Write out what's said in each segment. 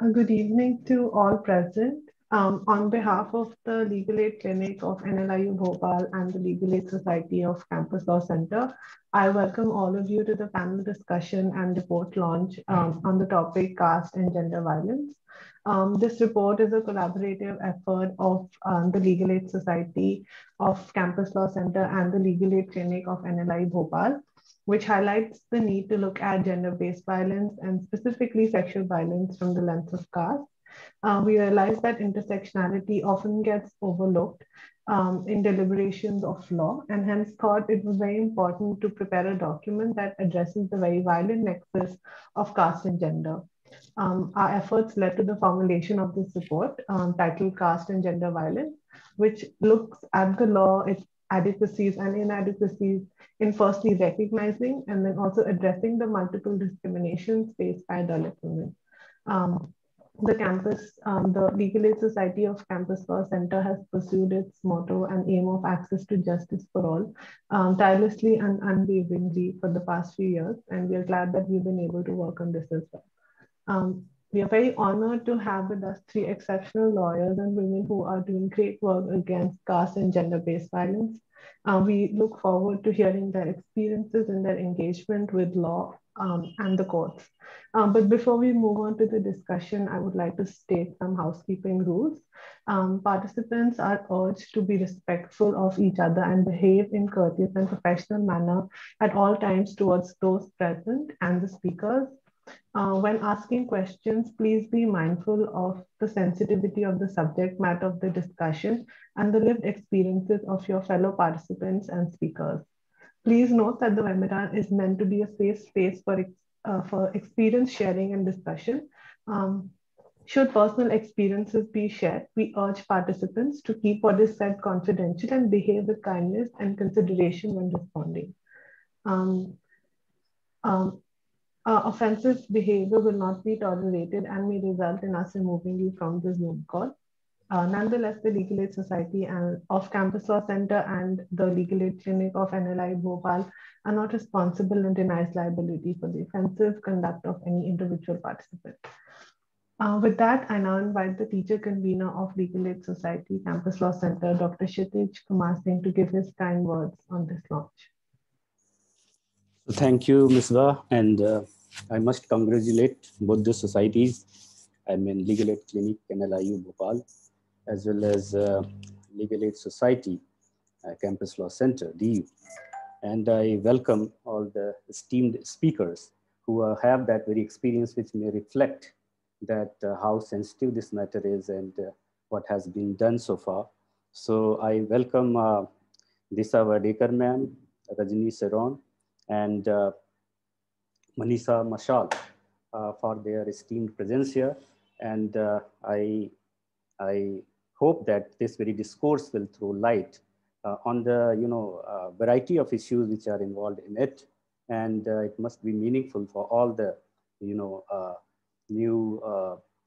Good evening to all present. On behalf of the Legal Aid Clinic of NLIU Bhopal and the Legal Aid Society of Campus Law Center, I welcome all of you to the panel discussion and report launch on the topic caste and gender violence. This report is a collaborative effort of the Legal Aid Society of Campus Law Center and the Legal Aid Clinic of NLIU Bhopal, which highlights the need to look at gender-based violence and specifically sexual violence from the lens of caste. We realize that intersectionality often gets overlooked in deliberations of law, and hence thought it was very important to prepare a document that addresses the very violent nexus of caste and gender. Our efforts led to the formulation of this report titled Caste and Gender Violence, which looks at the law, its adequacies and inadequacies in firstly recognizing and then also addressing the multiple discriminations faced by Dalit women. Um, the Legal Aid Society of Campus Law Center has pursued its motto and aim of access to justice for all, tirelessly and unwaveringly for the past few years. And we are glad that we've been able to work on this as well. We are very honored to have with us three exceptional lawyers and women who are doing great work against caste and gender-based violence. We look forward to hearing their experiences and their engagement with law and the courts. But before we move on to the discussion, I would like to state some housekeeping rules. Participants are urged to be respectful of each other and behave in courteous and professional manner at all times towards those present and the speakers. When asking questions, please be mindful of the sensitivity of the subject matter of the discussion and the lived experiences of your fellow participants and speakers. Please note that the webinar is meant to be a safe space for experience sharing and discussion. Should personal experiences be shared, we urge participants to keep what is said confidential and behave with kindness and consideration when responding. Um, um, Offensive behavior will not be tolerated and may result in us removing you from the Zoom call. Nonetheless, the Legal Aid Society of Campus Law Center and the Legal Aid Clinic of NLI Bhopal are not responsible and denies liability for the offensive conduct of any individual participant. With that, I now invite the teacher convener of Legal Aid Society Campus Law Center, Dr. Kshitij Kumar Singh, to give his kind words on this launch. Thank you, Misbah, and I must congratulate both the societies. I mean, Legal Aid Clinic, NLIU Bhopal, as well as Legal Aid Society, Campus Law Center, DU. And I welcome all the esteemed speakers who have that very experience which may reflect that how sensitive this matter is and what has been done so far. So I welcome Disha Wadekar ma'am, Rajni Saron, and Manisha Mashal for their esteemed presence here. And I hope that this very discourse will throw light on the variety of issues which are involved in it, and it must be meaningful for all the new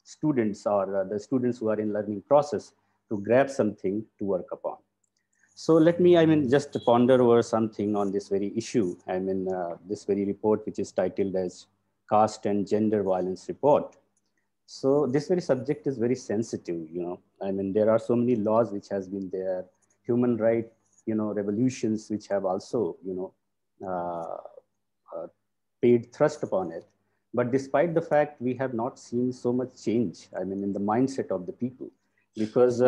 students or the students who are in learning process to grab something to work upon. So let me, just ponder over something on this very issue. This very report, which is titled as Caste and Gender Violence Report. So this very subject is very sensitive, there are so many laws which has been there, human right, revolutions which have also, paid thrust upon it. But despite the fact, we have not seen so much change, in the mindset of the people, because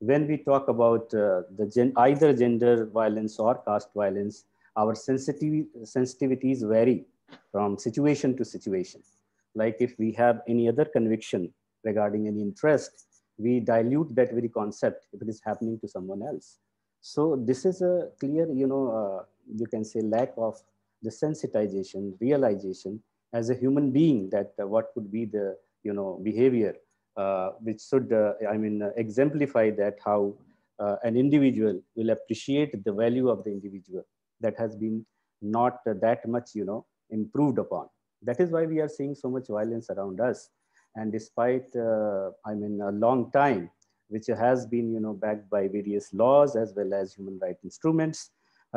when we talk about either gender violence or caste violence, our sensitivities vary from situation to situation. Like if we have any other conviction regarding any interest, we dilute that very concept if it is happening to someone else. So this is a clear, you can say lack of the sensitization, realization as a human being that what could be the, behavior which should, exemplify that how an individual will appreciate the value of the individual that has been not that much, improved upon. That is why we are seeing so much violence around us. And despite, a long time, which has been, backed by various laws as well as human rights instruments,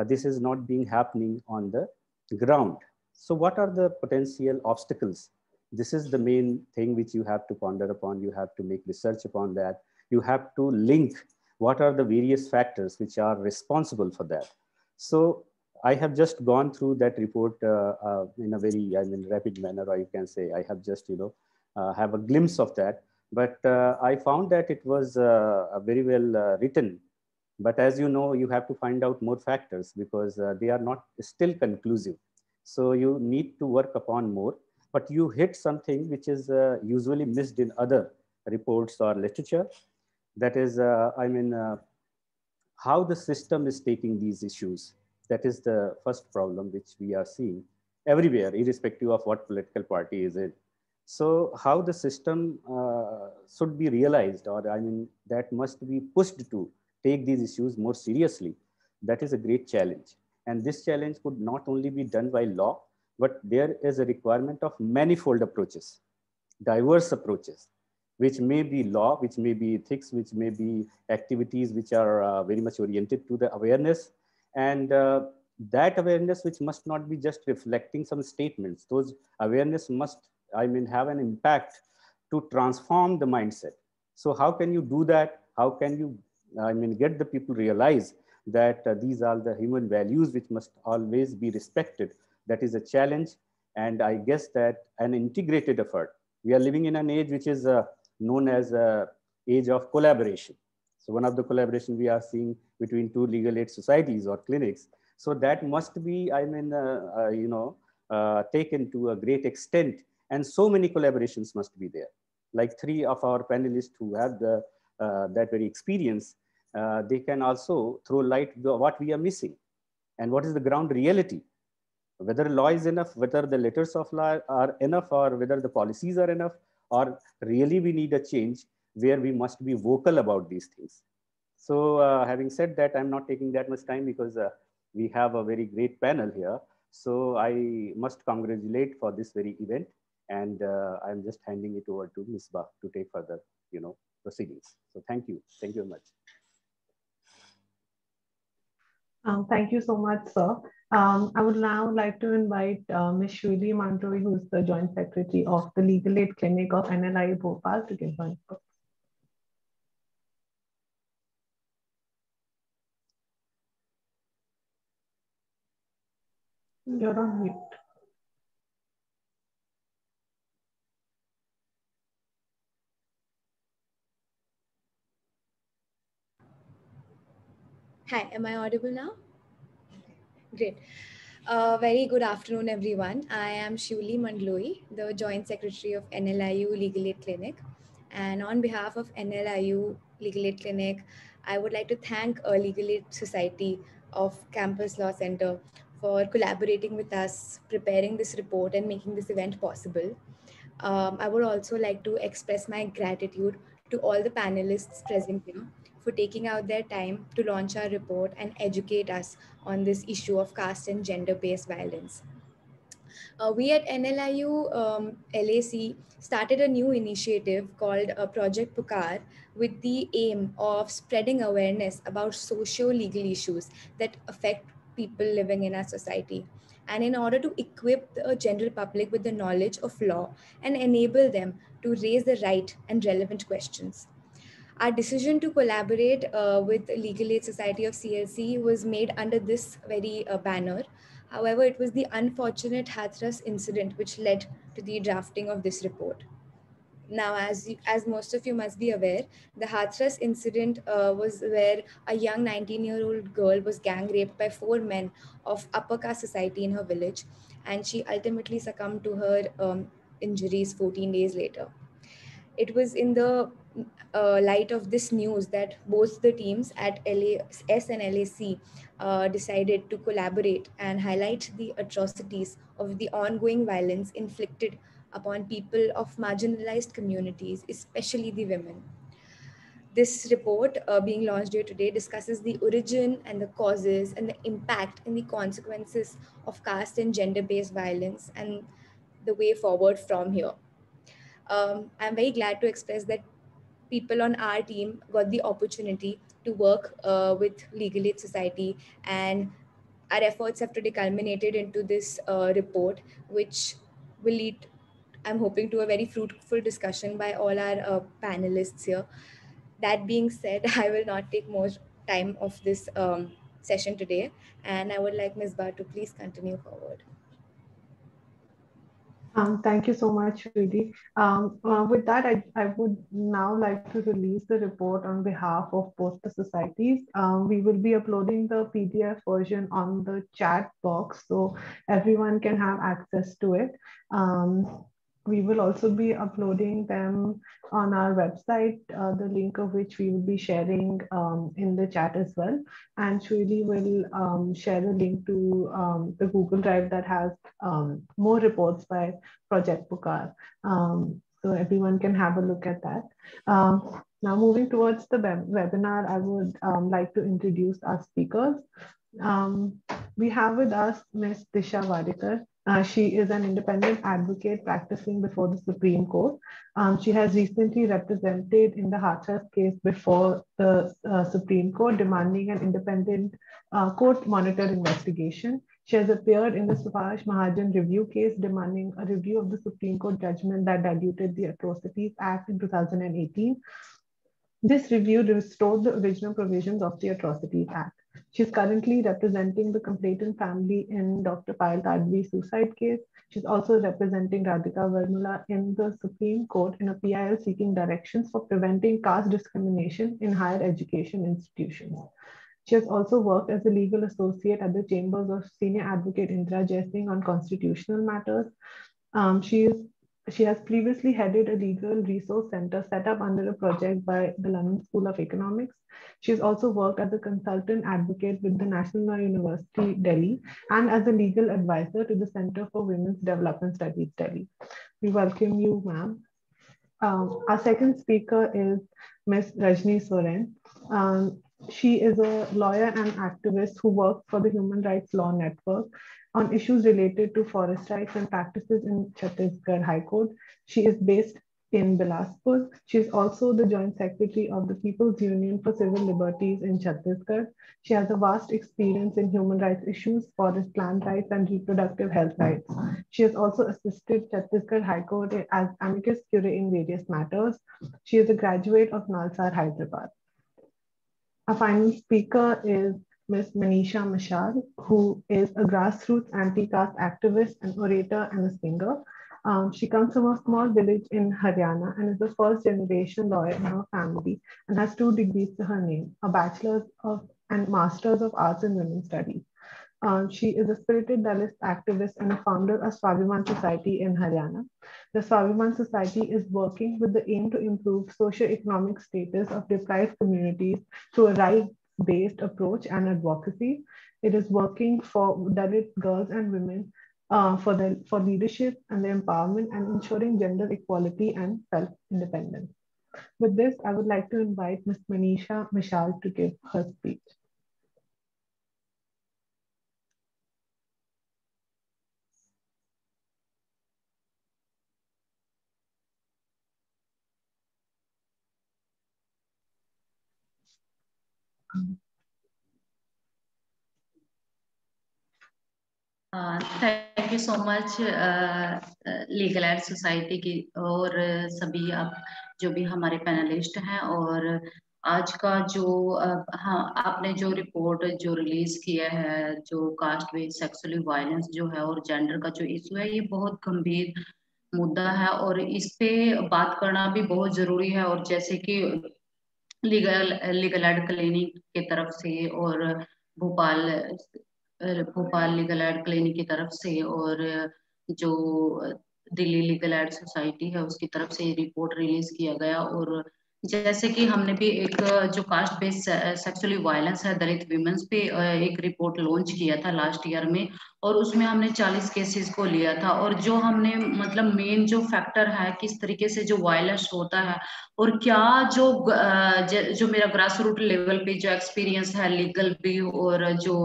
this is not being happening on the ground. So what are the potential obstacles This is the main thing which you have to ponder upon. You have to make research upon that. You have to link what are the various factors which are responsible for that. So I have just gone through that report in a very, I mean, rapid manner, or you can say I have just, have a glimpse of that. But I found that it was very well written. But as you know, you have to find out more factors because they are not still conclusive. So you need to work upon more, but you hit something which is usually missed in other reports or literature. That is, how the system is taking these issues. That is the first problem which we are seeing everywhere, irrespective of what political party is in. So how the system should be realized, or I mean, that must be pushed to take these issues more seriously. That is a great challenge. And this challenge could not only be done by law, but there is a requirement of manifold approaches, diverse approaches, which may be law, which may be ethics, which may be activities which are very much oriented to the awareness. And that awareness which must not be just reflecting some statements. Those awareness must, I mean, have an impact to transform the mindset. So how can you do that? How can you, I mean, get the people realize that these are the human values which must always be respected? That is a challenge. And I guess that an integrated effort, we are living in an age which is known as age of collaboration. So one of the collaboration we are seeing between two legal aid societies or clinics. So that must be, I mean, taken to a great extent, and so many collaborations must be there. Like three of our panelists who have the that very experience, they can also throw light what we are missing and what is the ground reality, whether law is enough, whether the letters of law are enough, or whether the policies are enough, or really we need a change where we must be vocal about these things. So having said that, I'm not taking that much time because we have a very great panel here. So I must congratulate for this very event. And I'm just handing it over to Ms. Bah to take further, proceedings. So thank you. Thank you very much. Thank you so much, sir. I would now like to invite Ms. Shuli Mandroi, who is the Joint Secretary of the Legal Aid Clinic of NLIU Bhopal, to give her input. You're on mute. Hi, am I audible now? Great. Very good afternoon, everyone. I am Shuli Mandloi, the Joint Secretary of NLIU Legal Aid Clinic. And on behalf of NLIU Legal Aid Clinic, I would like to thank Legal Aid Society of Campus Law Center for collaborating with us, preparing this report and making this event possible. I would also like to express my gratitude to all the panelists present here for taking out their time to launch our report and educate us on this issue of caste and gender-based violence. We at NLIU LAC started a new initiative called Project Pukar with the aim of spreading awareness about socio-legal issues that affect people living in our society. And in order to equip the general public with the knowledge of law and enable them to raise the right and relevant questions. Our decision to collaborate with Legal Aid Society of CLC was made under this very banner. However, it was the unfortunate Hathras incident which led to the drafting of this report. Now, as most of you must be aware, the Hathras incident was where a young 19-year-old girl was gang raped by four men of upper caste society in her village, and she ultimately succumbed to her injuries 14 days later. It was in the light of this news that both the teams at LAS and LAC decided to collaborate and highlight the atrocities of the ongoing violence inflicted upon people of marginalized communities, especially the women. This report being launched here today discusses the origin and the causes and the impact and the consequences of caste and gender-based violence and the way forward from here. I'm very glad to express that people on our team got the opportunity to work with Legal Aid Society, and our efforts have today culminated into this report, which will lead, I'm hoping to a very fruitful discussion by all our panelists here. That being said, I will not take more time of this session today, and I would like Ms. Bar to please continue forward. Thank you so much, Rudy. With that, I would now like to release the report on behalf of both the societies. We will be uploading the PDF version on the chat box so everyone can have access to it. We will also be uploading them on our website, the link of which we will be sharing in the chat as well. And Shweli will share the link to the Google Drive that has more reports by Project Pukar. So everyone can have a look at that. Now moving towards the webinar, I would like to introduce our speakers. We have with us Ms. Disha Wadekar. She is an independent advocate practicing before the Supreme Court. She has recently represented in the Hathras case before the Supreme Court, demanding an independent court-monitored investigation. She has appeared in the Subhash Mahajan review case, demanding a review of the Supreme Court judgment that diluted the Atrocities Act in 2018. This review restored the original provisions of the Atrocities Act. She is currently representing the complainant family in Dr. Payal Tadvi's suicide case. She's also representing Radhika Vermula in the Supreme Court in a PIL seeking directions for preventing caste discrimination in higher education institutions. She has also worked as a legal associate at the chambers of Senior Advocate Indra Jaising on constitutional matters. She has previously headed a legal resource center set up under a project by the London School of Economics. She has also worked as a consultant advocate with the National Law University, Delhi, and as a legal advisor to the Center for Women's Development Studies, Delhi. We welcome you, ma'am. Our second speaker is Ms. Rajni Soren. She is a lawyer and activist who works for the Human Rights Law Network on issues related to forest rights and practices in Chhattisgarh High Court. She is based in Bilaspur. She is also the Joint Secretary of the People's Union for Civil Liberties in Chhattisgarh. She has a vast experience in human rights issues, forest land rights, and reproductive health rights. She has also assisted Chhattisgarh High Court as amicus curiae in various matters. She is a graduate of Nalsar, Hyderabad. Our final speaker is Ms. Manisha Mashal, who is a grassroots anti-caste activist, an orator, and a singer. She comes from a small village in Haryana and is the first generation lawyer in her family and has 2 degrees to her name, a bachelor's of and master's of arts in women's studies. She is a spirited Dalit activist and a founder of Swabiman Society in Haryana. The Swabiman Society is working with the aim to improve socio-economic status of deprived communities through a rights-based approach and advocacy. It is working for Dalit girls and women for leadership and the empowerment and ensuring gender equality and self-independence. With this, I would like to invite Ms. Manisha Mishal to give her speech. Thank you so much legal aid society की और सभी आप जो भी हमारे panelist हैं और आज का जो हाँ आपने जो रिपोर्ट जो रिलीज किया है जो कास्ट बेस्ड सेक्सुअल वायलेंस जो है और जेंडर का जो इशू है ये बहुत गंभीर मुद्दा है और इस पे बात करना भी बहुत जरूरी है और जैसे कि लीगल एड क्लिनिक की तरफ से और भोपाल लीगल एड क्लिनिक की तरफ से और जो दिल्ली लीगल एड सोसाइटी है उसकी तरफ से रिपोर्ट रिलीज किया गया और जैसे कि हमने भी एक जो कास्ट बेस्ड सेक्सुअली वायलेंस है दलित विमेंस पे एक रिपोर्ट लॉन्च किया था लास्ट ईयर में और उसमें हमने 40 केसेस को लिया था और जो हमने मतलब मेन जो फैक्टर है किस तरीके से जो वायलेंस होता है और क्या जो मेरा ग्रास रूट लेवल पे जो एक्सपीरियंस है लीगल भी और जो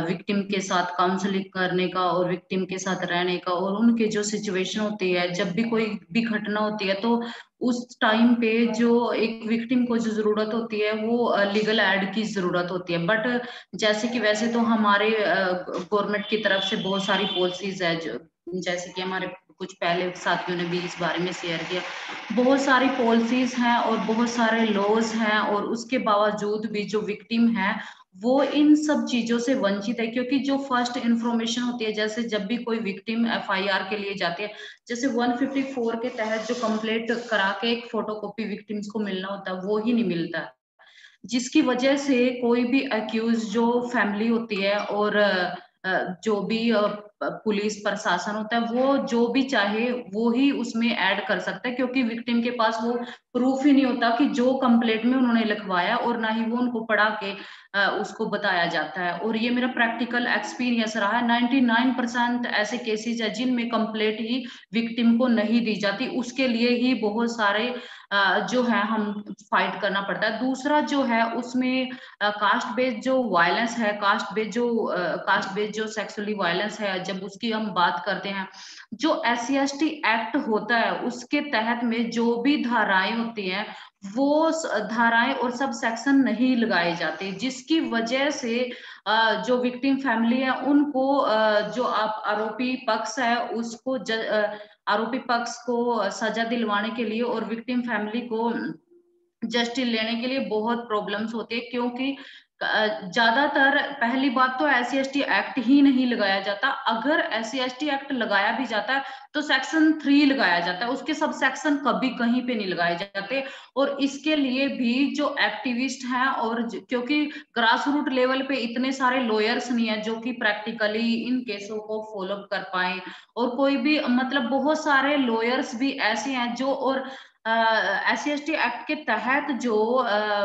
विक्टिम के साथ काउंसलिंग करने का और विक्टिम के साथ रहने का और उनके जो सिचुएशन होती है जब भी कोई भी घटना होती है तो उस टाइम पे जो एक विक्टिम को जो जरूरत होती है वो लीगल एड की जरूरत होती है बट जैसे कि वैसे तो हमारे गवर्नमेंट की तरफ से बहुत सारी पॉलिसीज है जो जैसे कि हमारे कुछ पहले साथियों ने भी इस बारे में शेयर किया, बहुत सारी पॉलिसीज हैं और बहुत सारे लॉज हैं, और उसके बावजूद भी जो विक्टिम है वो इन सब चीजों से वंचित है। क्योंकि जो फर्स्ट इंफॉर्मेशन होती है, जैसे जब भी कोई विक्टिम एफआईआर के लिए जाती है, जैसे 154 के तहत जो कंप्लेंट करा के एक फोटोकॉपी विक्टिम्स को मिलना होता है वो ही नहीं मिलता, जिसकी वजह से कोई भी अक्यूज जो फैमिली होती है और जो भी पुलिस प्रशासन होता है, वो जो भी चाहे वो ही उसमें ऐड कर सकता है, क्योंकि विक्टिम के पास वो प्रूफ ही नहीं होता कि जो कंप्लेंट में उन्होंने लिखवाया, और ना ही वो उनको पढ़ा के उसको बताया जाता है। और ये मेरा प्रैक्टिकल एक्सपीरियंस रहा है। 99% ऐसे केसेस है जिनमें कंप्लेंट ही विक्टिम को नहीं दी जाती, उसके लिए ही बहुत सारे जो है हम फाइट करना पड़ता है। दूसरा जो है उसमें कास्ट बेस्ड जो वायलेंस है, कास्ट बेस्ड जो सेक्सुअली वायलेंस है, जब उसकी हम बात करते हैं, जो SC/ST एक्ट होता है उसके तहत में जो भी धाराएं होती हैं वो धाराएं और सब सेक्शन नहीं लगाए जाते, जिसकी वजह से जो विक्टिम फैमिली है उनको जो आप आरोपी पक्ष है उसको आरोपी पक्ष को सजा दिलवाने के लिए और विक्टिम फैमिली को जस्टिस लेने के लिए बहुत प्रॉब्लम्स होती है। क्योंकि ज्यादातर पहली बात तो SC/ST एक्ट ही नहीं लगाया जाता। अगर SC/ST एक्ट लगाया भी जाता है तो सेक्शन 3 लगाया जाता है, उसके सब सेक्शन कभी कहीं पे नहीं लगाए जाते। और इसके लिए भी जो एक्टिविस्ट हैं, और क्योंकि ग्रास रूट लेवल पे इतने सारे लॉयर्स नहीं है जो कि प्रैक्टिकली इन केसों को फॉलो कर पाए, और कोई भी मतलब बहुत सारे लॉयर्स भी ऐसे हैं जो, और SC/ST एक्ट के तहत जो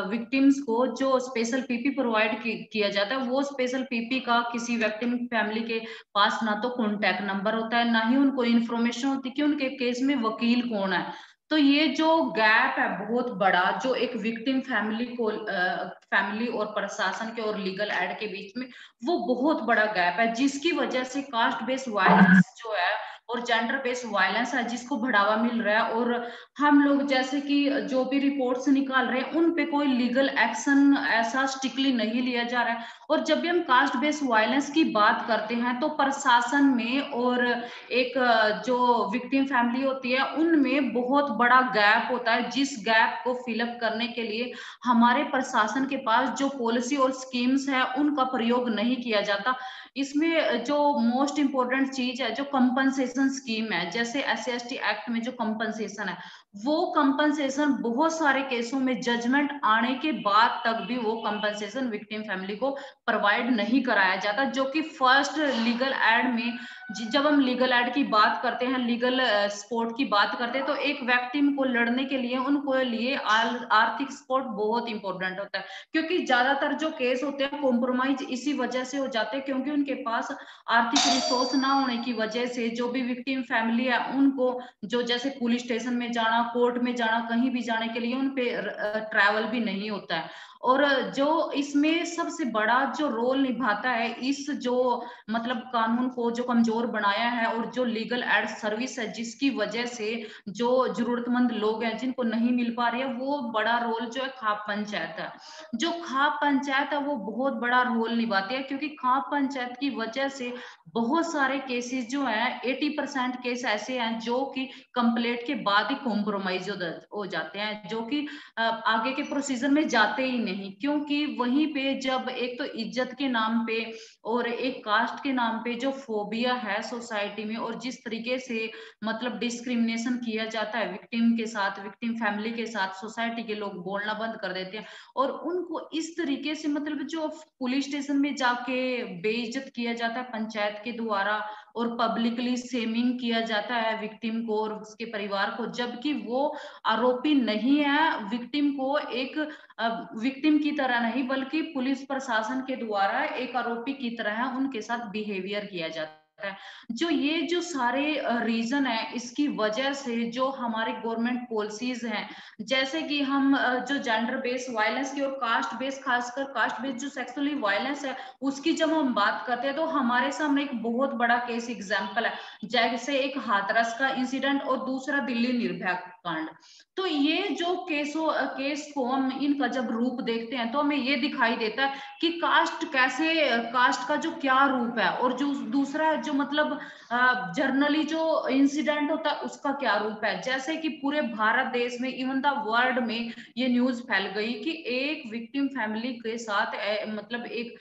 विक्टिम्स को जो स्पेशल PP प्रोवाइड किया जाता है, वो स्पेशल PP का किसी विक्टिम फैमिली के पास ना तो कॉन्टैक्ट नंबर होता है, ना ही उनको इन्फॉर्मेशन होती कि उनके केस में वकील कौन है। तो ये जो गैप है बहुत बड़ा, जो एक विक्टिम फैमिली और प्रशासन के और लीगल एड के बीच में, वो बहुत बड़ा गैप है, जिसकी वजह से कास्ट बेस्ड वायलेंस जो है और जेंडर बेस्ड वायलेंस है जिसको बढ़ावा मिल रहा है। और हम लोग जैसे कि जो भी रिपोर्ट्स निकाल रहे हैं उन पे कोई लीगल एक्शन ऐसा स्ट्रिक्टली नहीं लिया जा रहा है। और जब भी हम कास्ट बेस्ड वायलेंस की बात करते हैं तो प्रशासन में और एक जो विक्टिम फैमिली होती है उनमें बहुत बड़ा गैप होता है, जिस गैप को फिलअप करने के लिए हमारे प्रशासन के पास जो पॉलिसी और स्कीम्स है उनका प्रयोग नहीं किया जाता। इसमें जो मोस्ट इंपॉर्टेंट चीज है जो कंपनसेशन स्कीम है, जैसे SC/ST एक्ट में जो कंपनसेशन है, वो कंपनसेशन बहुत सारे केसों में जजमेंट आने के बाद तक भी वो कंपनसेशन विक्टिम फैमिली को प्रोवाइड नहीं कराया जाता, जो कि फर्स्ट लीगल एड में, जब हम लीगल एड की बात करते हैं, लीगल सपोर्ट की बात करते हैं, तो एक विक्टिम को लड़ने के लिए उनको लिए आर्थिक सपोर्ट बहुत इंपॉर्टेंट होता है। क्योंकि ज्यादातर जो केस होते हैं कॉम्प्रोमाइज इसी वजह से हो जाते हैं, क्योंकि उनके पास आर्थिक रिसोर्स ना होने की वजह से जो भी विक्टिम फैमिली है उनको जो जैसे पुलिस स्टेशन में जाना, कोर्ट में जाना, कहीं भी जाने के लिए उन पे ट्रैवल भी नहीं होता है। और जो इसमें सबसे बड़ा जो रोल निभाता है इस जो मतलब कानून को जो कमजोर बनाया है और जो लीगल एड सर्विस है जिसकी वजह से जो जरूरतमंद लोग हैं जिनको नहीं मिल पा रही है, वो बड़ा रोल जो है खाप पंचायत है। जो खाप पंचायत है वो बहुत बड़ा रोल निभाती है, क्योंकि खाप पंचायत की वजह से बहुत सारे केसेस जो हैं 80% केस ऐसे हैं जो कि कंप्लेंट के बाद ही कॉम्प्रोमाइज हो जाते हैं, जो कि आगे के प्रोसीजर में जाते ही नहीं। क्योंकि वहीं पे जब एक तो इज्जत के नाम पे और एक कास्ट के नाम पे जो फोबिया है सोसाइटी में, और जिस तरीके से मतलब डिस्क्रिमिनेशन किया जाता है विक्टिम के साथ, विक्टिम फैमिली के साथ, सोसाइटी के लोग बोलना बंद कर देते हैं और उनको इस तरीके से मतलब जो पुलिस स्टेशन में जाके बेइज्जत किया जाता है पंचायत के द्वारा, और पब्लिकली सेमिंग किया जाता है विक्टिम को और उसके परिवार को, जबकि वो आरोपी नहीं है। विक्टिम को एक विक्टिम की तरह नहीं बल्कि पुलिस प्रशासन के द्वारा एक आरोपी की तरह उनके साथ बिहेवियर किया जाता है। जो सारे रीजन है इसकी वजह से जो हमारे गवर्नमेंट पॉलिसीज हैं, जैसे कि हम जो जेंडर बेस्ड वायलेंस की और कास्ट बेस्ड, खासकर कास्ट बेस्ड जो सेक्सुअली वायलेंस है उसकी जब हम बात करते हैं तो हमारे सामने एक बहुत बड़ा केस एग्जाम्पल है, जैसे एक हाथरस का इंसिडेंट और दूसरा दिल्ली निर्भया कांड। तो ये जो केस को हम इनका जब रूप देखते हैं तो हमें ये दिखाई देता है कि कास्ट का जो क्या रूप है, और जो दूसरा जो मतलब जर्नली जो इंसिडेंट होता है उसका क्या रूप है। जैसे कि पूरे भारत देश में, इवन द वर्ल्ड में ये न्यूज फैल गई कि एक विक्टिम फैमिली के साथ मतलब एक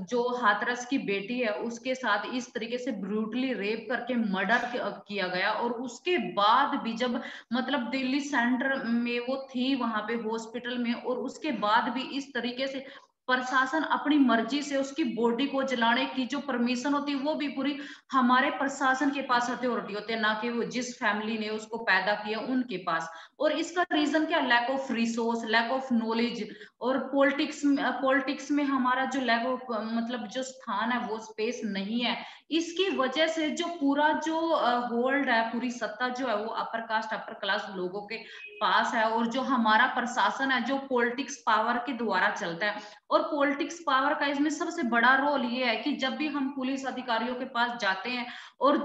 जो हाथरस की बेटी है उसके साथ इस तरीके से ब्रूटली रेप करके मर्डर किया गया। और उसके बाद भी जब मतलब दिल्ली सेंटर में वो थी वहां पे हॉस्पिटल में, और उसके बाद भी इस तरीके से प्रशासन अपनी मर्जी से उसकी बॉडी को जलाने की जो परमिशन होती है वो भी पूरी हमारे प्रशासन के पास अथॉरिटी होती है, ना कि वो जिस फैमिली ने उसको पैदा किया उनके पास। और इसका रीजन क्या? Lack of resource, lack of knowledge, और पॉलिटिक्स में हमारा जो लैक ऑफ मतलब जो स्थान है वो स्पेस नहीं है। इसकी वजह से जो पूरा जो होल्ड है, पूरी सत्ता जो है वो अपर कास्ट अपर क्लास लोगों के पास है। और जो हमारा प्रशासन है जो पॉलिटिक्स पावर के द्वारा चलता है। और पॉलिटिक्स पावर का इसमें सबसे बड़ा रोल ये है कि जब भी हम पुलिस अधिकारियों के पास जाते हैं और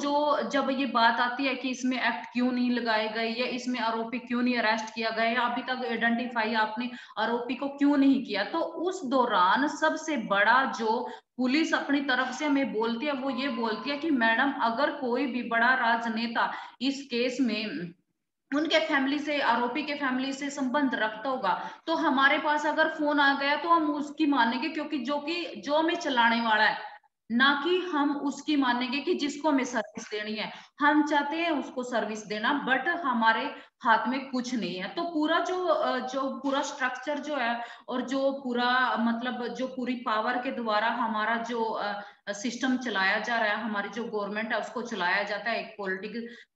जब ये बात आती है कि इसमें एक्ट क्यों नहीं लगाए गए, या इसमें आरोपी क्यों नहीं अरेस्ट किया गया, या अभी तक आइडेंटिफाई आपने आरोपी को क्यों नहीं किया, तो उस दौरान सबसे बड़ा जो पुलिस अपनी तरफ से हमें बोलती है वो ये बोलती है कि मैडम अगर कोई भी बड़ा राजनेता इस केस में उनके फैमिली से, आरोपी के फैमिली से संबंध रखता होगा तो हमारे पास अगर फोन आ गया तो हम उसकी मानेंगे, क्योंकि जो हमें चलाने वाला है, ना कि हम उसकी मानेंगे कि जिसको हमें सर्विस देनी है। हम चाहते हैं उसको सर्विस देना, बट हमारे हाथ में कुछ नहीं है। तो पूरा जो पूरा स्ट्रक्चर जो है, और जो पूरा मतलब जो पूरी पावर के द्वारा हमारा जो सिस्टम चलाया जा रहा है, हमारी जो गवर्नमेंट है उसको चलाया जाता है एक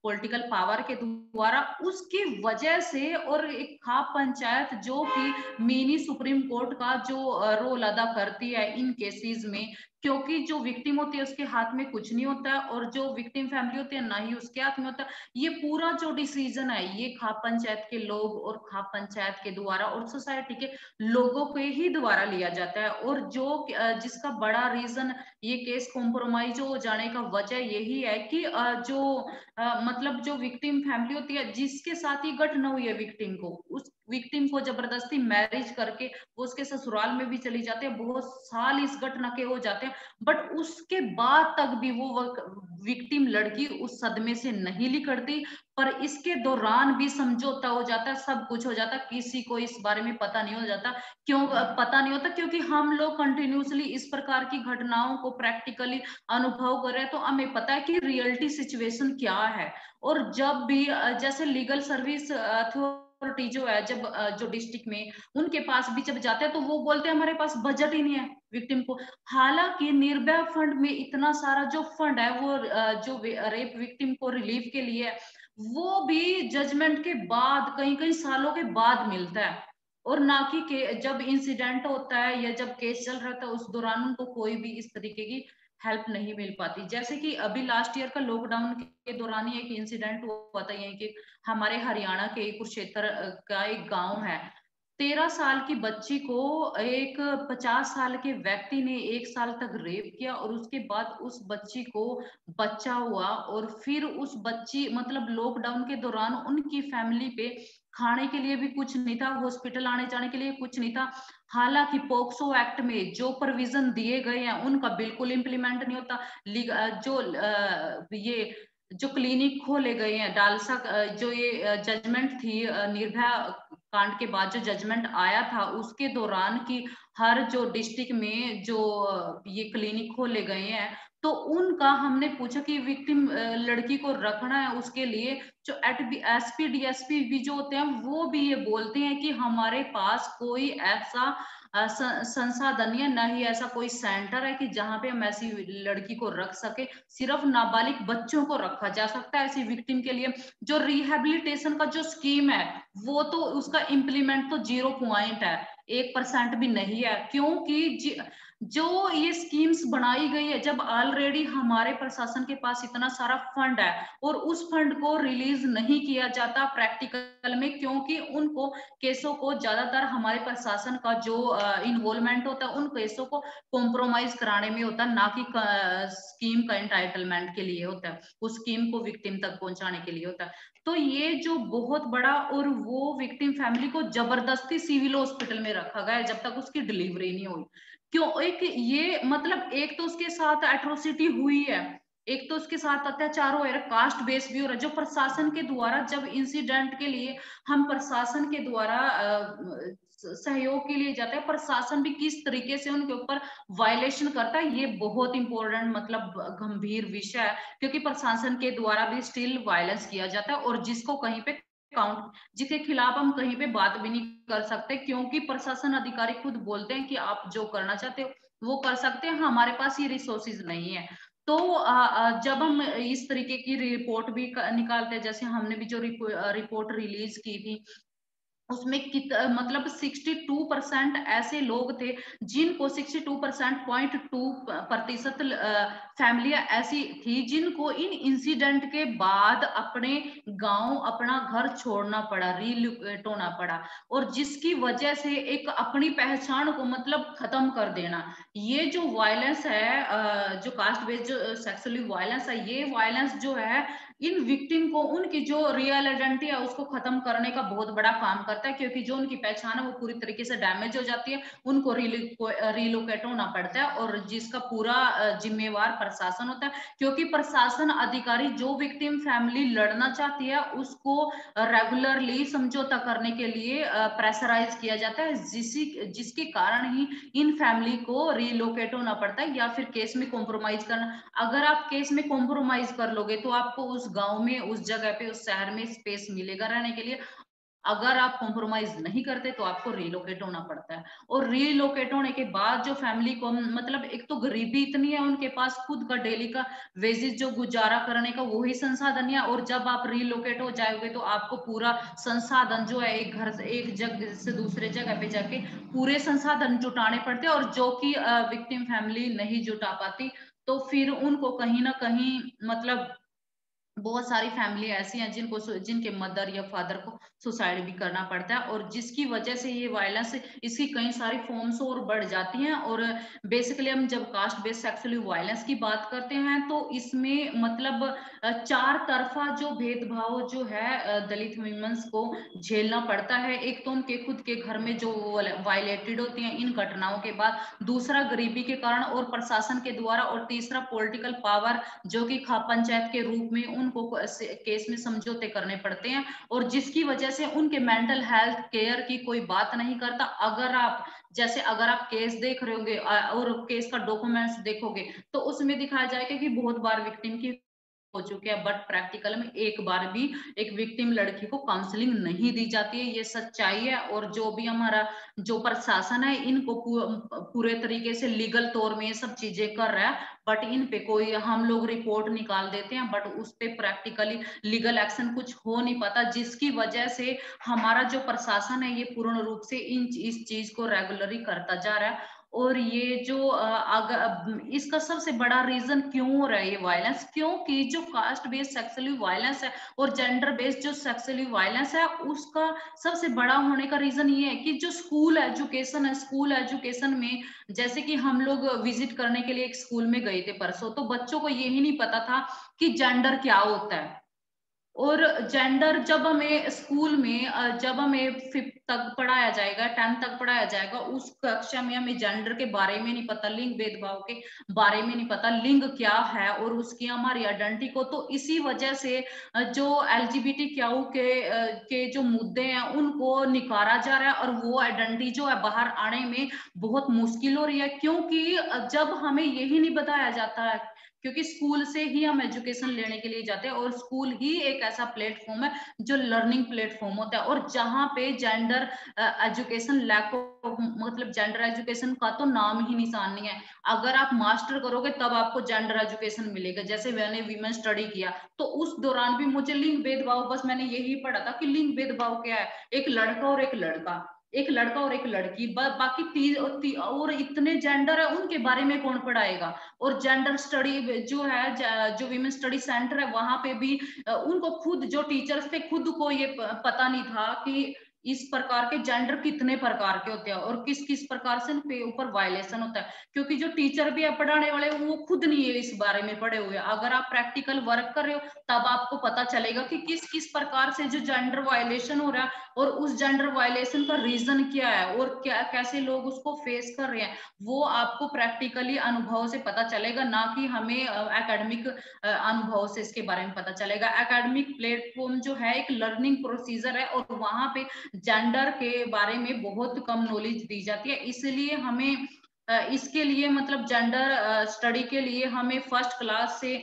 पॉलिटिकल पावर के द्वारा, उसकी वजह से। और एक खाप पंचायत जो कि मिनी सुप्रीम कोर्ट का जो रोल अदा करती है इन केसेस में, क्योंकि जो विक्टिम होती है उसके हाथ में कुछ नहीं होता है, और जो विक्टिम फैमिली होती है ना ही उसके हाथ में होता है। ये पूरा जो डिसीजन है ये खाप पंचायत के लोग और खाप पंचायत के द्वारा और सोसाइटी के लोगों के ही द्वारा लिया जाता है। और जो जिसका बड़ा रीजन ये केस कॉम्प्रोमाइज हो जाने का वजह यही है कि मतलब जो विक्टिम फैमिली होती है जिसके साथ ही घटना हुई है विक्टिम को, उस विक्टिम को जबरदस्ती मैरिज करके वो उसके ससुराल में भी चली जाते हैं, बहुत साल इस घटना के हो जाते हैं, बट उसके बाद तक भी वो विक्टिम लड़की उस सदमे से नहीं निकलती। पर इसके दौरान भी समझौता हो जाता है, सब कुछ हो जाता है, किसी को इस बारे में पता नहीं हो जाता। क्यों पता नहीं होता? क्योंकि हम लोग कंटिन्यूसली इस प्रकार की घटनाओं को प्रैक्टिकली अनुभव कर रहे हैं, तो हमें पता है कि रियलिटी सिचुएशन क्या है। और जब भी जैसे लीगल सर्विस अथॉरिटी जो है, जब जो डिस्ट्रिक्ट में उनके पास भी जब जाते हैं तो वो बोलते हैं हमारे पास बजट ही नहीं है विक्टिम को। हालांकि निर्भया फंड में इतना सारा जो फंड है वो जो रेप विक्टिम को रिलीफ के लिए वो भी जजमेंट के बाद कई कई सालों के बाद मिलता है। और ना कि जब इंसिडेंट होता है या जब केस चल रहा था उस दौरान उनको कोई भी इस तरीके की हेल्प नहीं मिल पाती। जैसे कि अभी लास्ट ईयर का लॉकडाउन के दौरान ही एक इंसिडेंट हुआ था यहीं कि हमारे हरियाणा के कुरुक्षेत्र का एक गांव है, 13 साल की बच्ची को एक 50 साल के व्यक्ति ने 1 साल तक रेप किया, और उसके बाद उस बच्ची को बच्चा हुआ। और फिर उस बच्ची मतलब लॉकडाउन के दौरान उनकी फैमिली पे खाने के लिए भी कुछ नहीं था, हॉस्पिटल आने जाने के लिए कुछ नहीं था। हालांकि पोक्सो एक्ट में जो प्रोविजन दिए गए हैं उनका बिल्कुल इम्प्लीमेंट नहीं होता। ये जो क्लिनिक खोले गए हैं डालसा, जो ये जजमेंट थी निर्भया कांड के बाद जो जजमेंट आया था उसके दौरान की हर जो डिस्ट्रिक्ट में जो ये क्लिनिक खोले गए हैं, तो उनका हमने पूछा कि विक्टिम लड़की को रखना है उसके लिए जो एसपी डीएसपी भी जो होते हैं वो भी ये बोलते हैं कि हमारे पास कोई ऐसा संसाधन है, ना ही ऐसा कोई सेंटर है कि जहां पे हम ऐसी लड़की को रख सके। सिर्फ नाबालिग बच्चों को रखा जा सकता है ऐसी विक्टिम के लिए। जो रिहेबिलिटेशन का जो स्कीम है वो तो उसका इम्प्लीमेंट तो 0 पॉइंट है, 1% भी नहीं है। क्योंकि जो ये स्कीम्स बनाई गई है, जब ऑलरेडी हमारे प्रशासन के पास इतना सारा फंड है और उस फंड को रिलीज नहीं किया जाता प्रैक्टिकल में, क्योंकि उनको केसों को ज्यादातर हमारे प्रशासन का जो इन्वॉल्वमेंट होता है उन केसों को कॉम्प्रोमाइज कराने में होता है, ना कि स्कीम का एंटाइटलमेंट के लिए होता है, उस स्कीम को विक्टिम तक पहुंचाने के लिए होता है। तो ये जो बहुत बड़ा, और वो विक्टिम फैमिली को जबरदस्ती सिविल हॉस्पिटल में रखा गया जब तक उसकी डिलीवरी नहीं हुई। क्यों? एक ये मतलब एक तो उसके साथ एट्रोसिटी हुई है, एक तो उसके साथ अत्याचार हो रहा है, कास्ट बेस भी हो रहा है, जो प्रशासन के द्वारा जब इंसिडेंट के लिए हम प्रशासन के द्वारा सहयोग के लिए जाते हैं, प्रशासन भी किस तरीके से उनके ऊपर वायलेशन करता है, ये बहुत इंपॉर्टेंट मतलब गंभीर विषय है, क्योंकि प्रशासन के द्वारा भी स्टिल वायलेंस किया जाता है, और जिसको कहीं पे काउंट, जिसके खिलाफ हम कहीं पे बात भी नहीं कर सकते, क्योंकि प्रशासन अधिकारी खुद बोलते हैं कि आप जो करना चाहते हो वो कर सकते हैं, हमारे पास ये रिसोर्सेज नहीं है। तो जब हम इस तरीके की रिपोर्ट भी निकालते हैं, जैसे हमने भी जो रिपोर्ट रिलीज की थी, उसमें मतलब 62% ऐसे लोग थे जिनको 62.2% फैमिलियां ऐसी थी जिनको इन इंसिडेंट के बाद अपने गांव, अपना घर छोड़ना पड़ा, रिलोकेट होना पड़ा, और जिसकी वजह से एक अपनी पहचान को मतलब खत्म कर देना। ये जो वायलेंस है, जो कास्ट बेस्ड जो सेक्सुअली वायलेंस है, ये वायलेंस जो है इन विक्टिम को उनकी जो रियल आइडेंटिटी है उसको खत्म करने का बहुत बड़ा काम करता है, क्योंकि जो उनकी पहचान है वो पूरी तरीके से डैमेज हो जाती है, उनको रिलोकेट होना पड़ता है, और जिसका पूरा जिम्मेवार प्रशासन होता है, क्योंकि प्रशासन अधिकारी जो विक्टिम फैमिली लड़ना चाहती है उसको रेगुलरली समझौता करने के लिए प्रेशराइज किया जाता है, जिसके कारण ही इन फैमिली को रिलोकेट होना पड़ता है या फिर केस में कॉम्प्रोमाइज करना। अगर आप केस में कॉम्प्रोमाइज कर लोगे तो आपको उस गांव में, उस जगह पे, उस शहर में स्पेस मिलेगा रहने के लिए। अगर आप कॉम्प्रोमाइज नहीं करते तो आपको रिलोकेट होना पड़ता है, और रिलोकेट होने के बाद जो फैमिली को मतलब एक तो गरीबी इतनी है, उनके पास खुद का डेली का वेजेस जो गुजारा करने का वही संसाधन है, और जब आप रिलोकेट हो जाओगे तो आपको पूरा संसाधन जो है एक घर से, एक जगह से दूसरे जगह पे जाके पूरे संसाधन जुटाने पड़ते हैं, और जो कि विक्टिम फैमिली नहीं जुटा पाती, तो फिर उनको कहीं ना कहीं मतलब बहुत सारी फैमिली ऐसी हैं जिनके मदर या फादर को सुसाइड भी करना पड़ता है, और जिसकी वजह से ये वायलेंस, इसकी कई सारी फॉर्म्स और बढ़ जाती हैं। और बेसिकली हम जब कास्ट बेस्ड सेक्सुअली वायलेंस की बात करते हैं तो इसमें मतलब चार तरफा जो भेदभाव जो है दलित वीमेंस को झेलना पड़ता है। एक तो उनके खुद के घर में जो वायलेटेड होती हैं इन घटनाओं के बाद, दूसरा गरीबी के कारण और प्रशासन के द्वारा, और तीसरा पॉलिटिकल पावर जो कि पंचायत के रूप में उनको केस में समझौते करने पड़ते हैं, और जिसकी वजह से उनके मेंटल हेल्थ केयर की कोई बात नहीं करता। अगर आप केस देख रहे होंगे और केस का डॉक्यूमेंट्स देखोगे तो उसमें दिखाया जाएगा कि बहुत बार विक्टिम की हो चुके हैं, बट प्रैक्टिकल में एक बार भी एक विक्टिम लड़की को काउंसलिंग नहीं दी जाती है, ये सच्चाई है। और जो भी हमारा जो प्रशासन है इनको पूरे तरीके से लीगल तौर में ये सब चीजें कर रहा है, बट इन पे कोई, हम लोग रिपोर्ट निकाल देते हैं बट उस पे प्रैक्टिकली लीगल एक्शन कुछ हो नहीं पाता, जिसकी वजह से हमारा जो प्रशासन है ये पूर्ण रूप से इस चीज को रेगुलरली करता जा रहा है। और ये जो अगर इसका सबसे बड़ा रीजन क्यों हो रहा है ये वायलेंस, क्योंकि जो कास्ट बेस्ड सेक्सुअली वायलेंस है और जेंडर बेस्ड जो सेक्सुअली वायलेंस है उसका सबसे बड़ा होने का रीजन ये है कि जो स्कूल एजुकेशन है, स्कूल एजुकेशन में जैसे कि हम लोग विजिट करने के लिए एक स्कूल में गए थे परसों, तो बच्चों को यही नहीं पता था कि जेंडर क्या होता है। और जेंडर जब हमें स्कूल में जब हमें 5th तक पढ़ाया जाएगा, 10th तक पढ़ाया जाएगा, उस कक्षा में हमें जेंडर के बारे में नहीं पता, लिंग भेदभाव के बारे में नहीं पता, लिंग क्या है और उसकी हमारी आइडेंटिटी को, तो इसी वजह से जो LGBTQ के जो मुद्दे हैं उनको निकारा जा रहा है, और वो आइडेंटिटी जो है बाहर आने में बहुत मुश्किल हो रही है, क्योंकि जब हमें यही नहीं बताया जाता है, क्योंकि स्कूल से ही हम एजुकेशन लेने के लिए जाते हैं, और स्कूल ही एक ऐसा प्लेटफॉर्म है जो लर्निंग प्लेटफॉर्म होता है, और जहां पे जेंडर एजुकेशन लैक मतलब जेंडर एजुकेशन का तो नाम ही निशान नहीं है। अगर आप मास्टर करोगे तब आपको जेंडर एजुकेशन मिलेगा। जैसे मैंने वीमेन स्टडी किया तो उस दौरान भी मुझे लिंग भेदभाव, बस मैंने यही पढ़ा था कि लिंग भेदभाव क्या है, एक लड़का और एक लड़का, एक लड़का और एक लड़की, बाकी और इतने जेंडर है उनके बारे में कौन पढ़ाएगा। और जेंडर स्टडी जो है, जो विमेन स्टडी सेंटर है, वहां पे भी उनको खुद जो टीचर्स थे खुद को ये पता नहीं था कि इस प्रकार के जेंडर कितने प्रकार के होते हैं और किस किस प्रकार से इनके ऊपर वायलेशन होता है, क्योंकि जो टीचर भी है पढ़ाने वाले वो खुद नहीं है इस बारे में पढ़े हुए। अगर आप प्रैक्टिकल वर्क कर रहे हो तब आपको पता चलेगा कि किस किस प्रकार से जो जेंडर वायलेशन हो रहा है और उस जेंडर वायलेशन का रीजन क्या है और क्या कैसे लोग उसको फेस कर रहे हैं, वो आपको प्रैक्टिकली अनुभव से पता चलेगा, ना कि हमें एकेडमिक अनुभव से इसके बारे में पता चलेगा। एकेडमिक प्लेटफॉर्म जो है एक लर्निंग प्रोसीजर है और वहां पे जेंडर के बारे में बहुत कम नॉलेज दी जाती है, इसलिए हमें इसके लिए मतलब जेंडर स्टडी के लिए हमें फर्स्ट क्लास से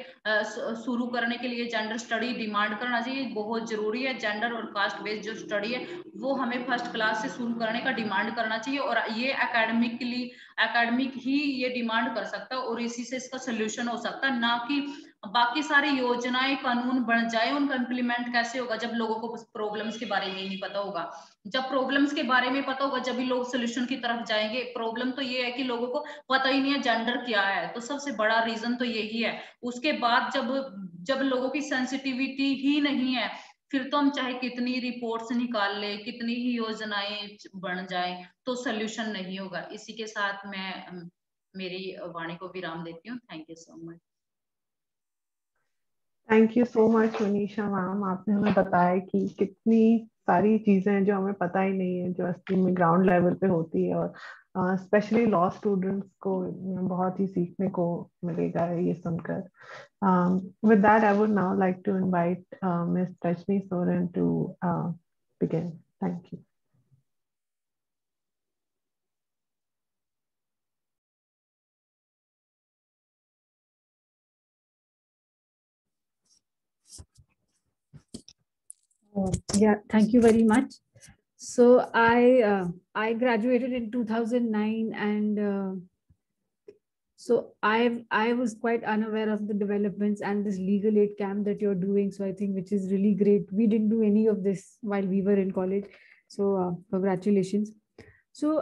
शुरू करने के लिए जेंडर स्टडी डिमांड करना चाहिए, बहुत जरूरी है। जेंडर और कास्ट बेस्ड जो स्टडी है वो हमें फर्स्ट क्लास से शुरू करने का डिमांड करना चाहिए और ये एकेडमिक ही ये डिमांड कर सकता है और इसी से इसका सोल्यूशन हो सकता है, ना कि बाकी सारी योजनाएं कानून बन जाए उनका इम्प्लीमेंट कैसे होगा जब लोगों को प्रॉब्लम्स के बारे में ही नहीं पता होगा। जब प्रॉब्लम्स के बारे में पता होगा जब भी लोग सोल्यूशन की तरफ जाएंगे। प्रॉब्लम तो ये है कि लोगों को पता ही नहीं है जेंडर क्या है, तो सबसे बड़ा रीजन तो यही है। उसके बाद जब लोगों की सेंसिटिविटी ही नहीं है, फिर तो हम चाहे कितनी रिपोर्ट्स निकाल ले, कितनी ही योजनाएं बन जाए, तो सोल्यूशन नहीं होगा। इसी के साथ मैं मेरी वाणी को विराम देती हूँ। Thank you so much. Thank you so much Manisha ma'am, आपने हमें बताया कि कितनी सारी चीजें हैं जो हमें पता ही नहीं है, जो असली में ग्राउंड लेवल पे होती है, और स्पेशली लॉ स्टूडेंट्स को बहुत ही सीखने को मिलेगा ये सुनकर। With that, I would now like to invite Ms. Rajni Soren to begin. Thank you. Yeah, thank you very much. So I graduated in 2009, and so I was quite unaware of the developments and this legal aid camp that you're doing. So I think which is really great. We didn't do any of this while we were in college. So congratulations. So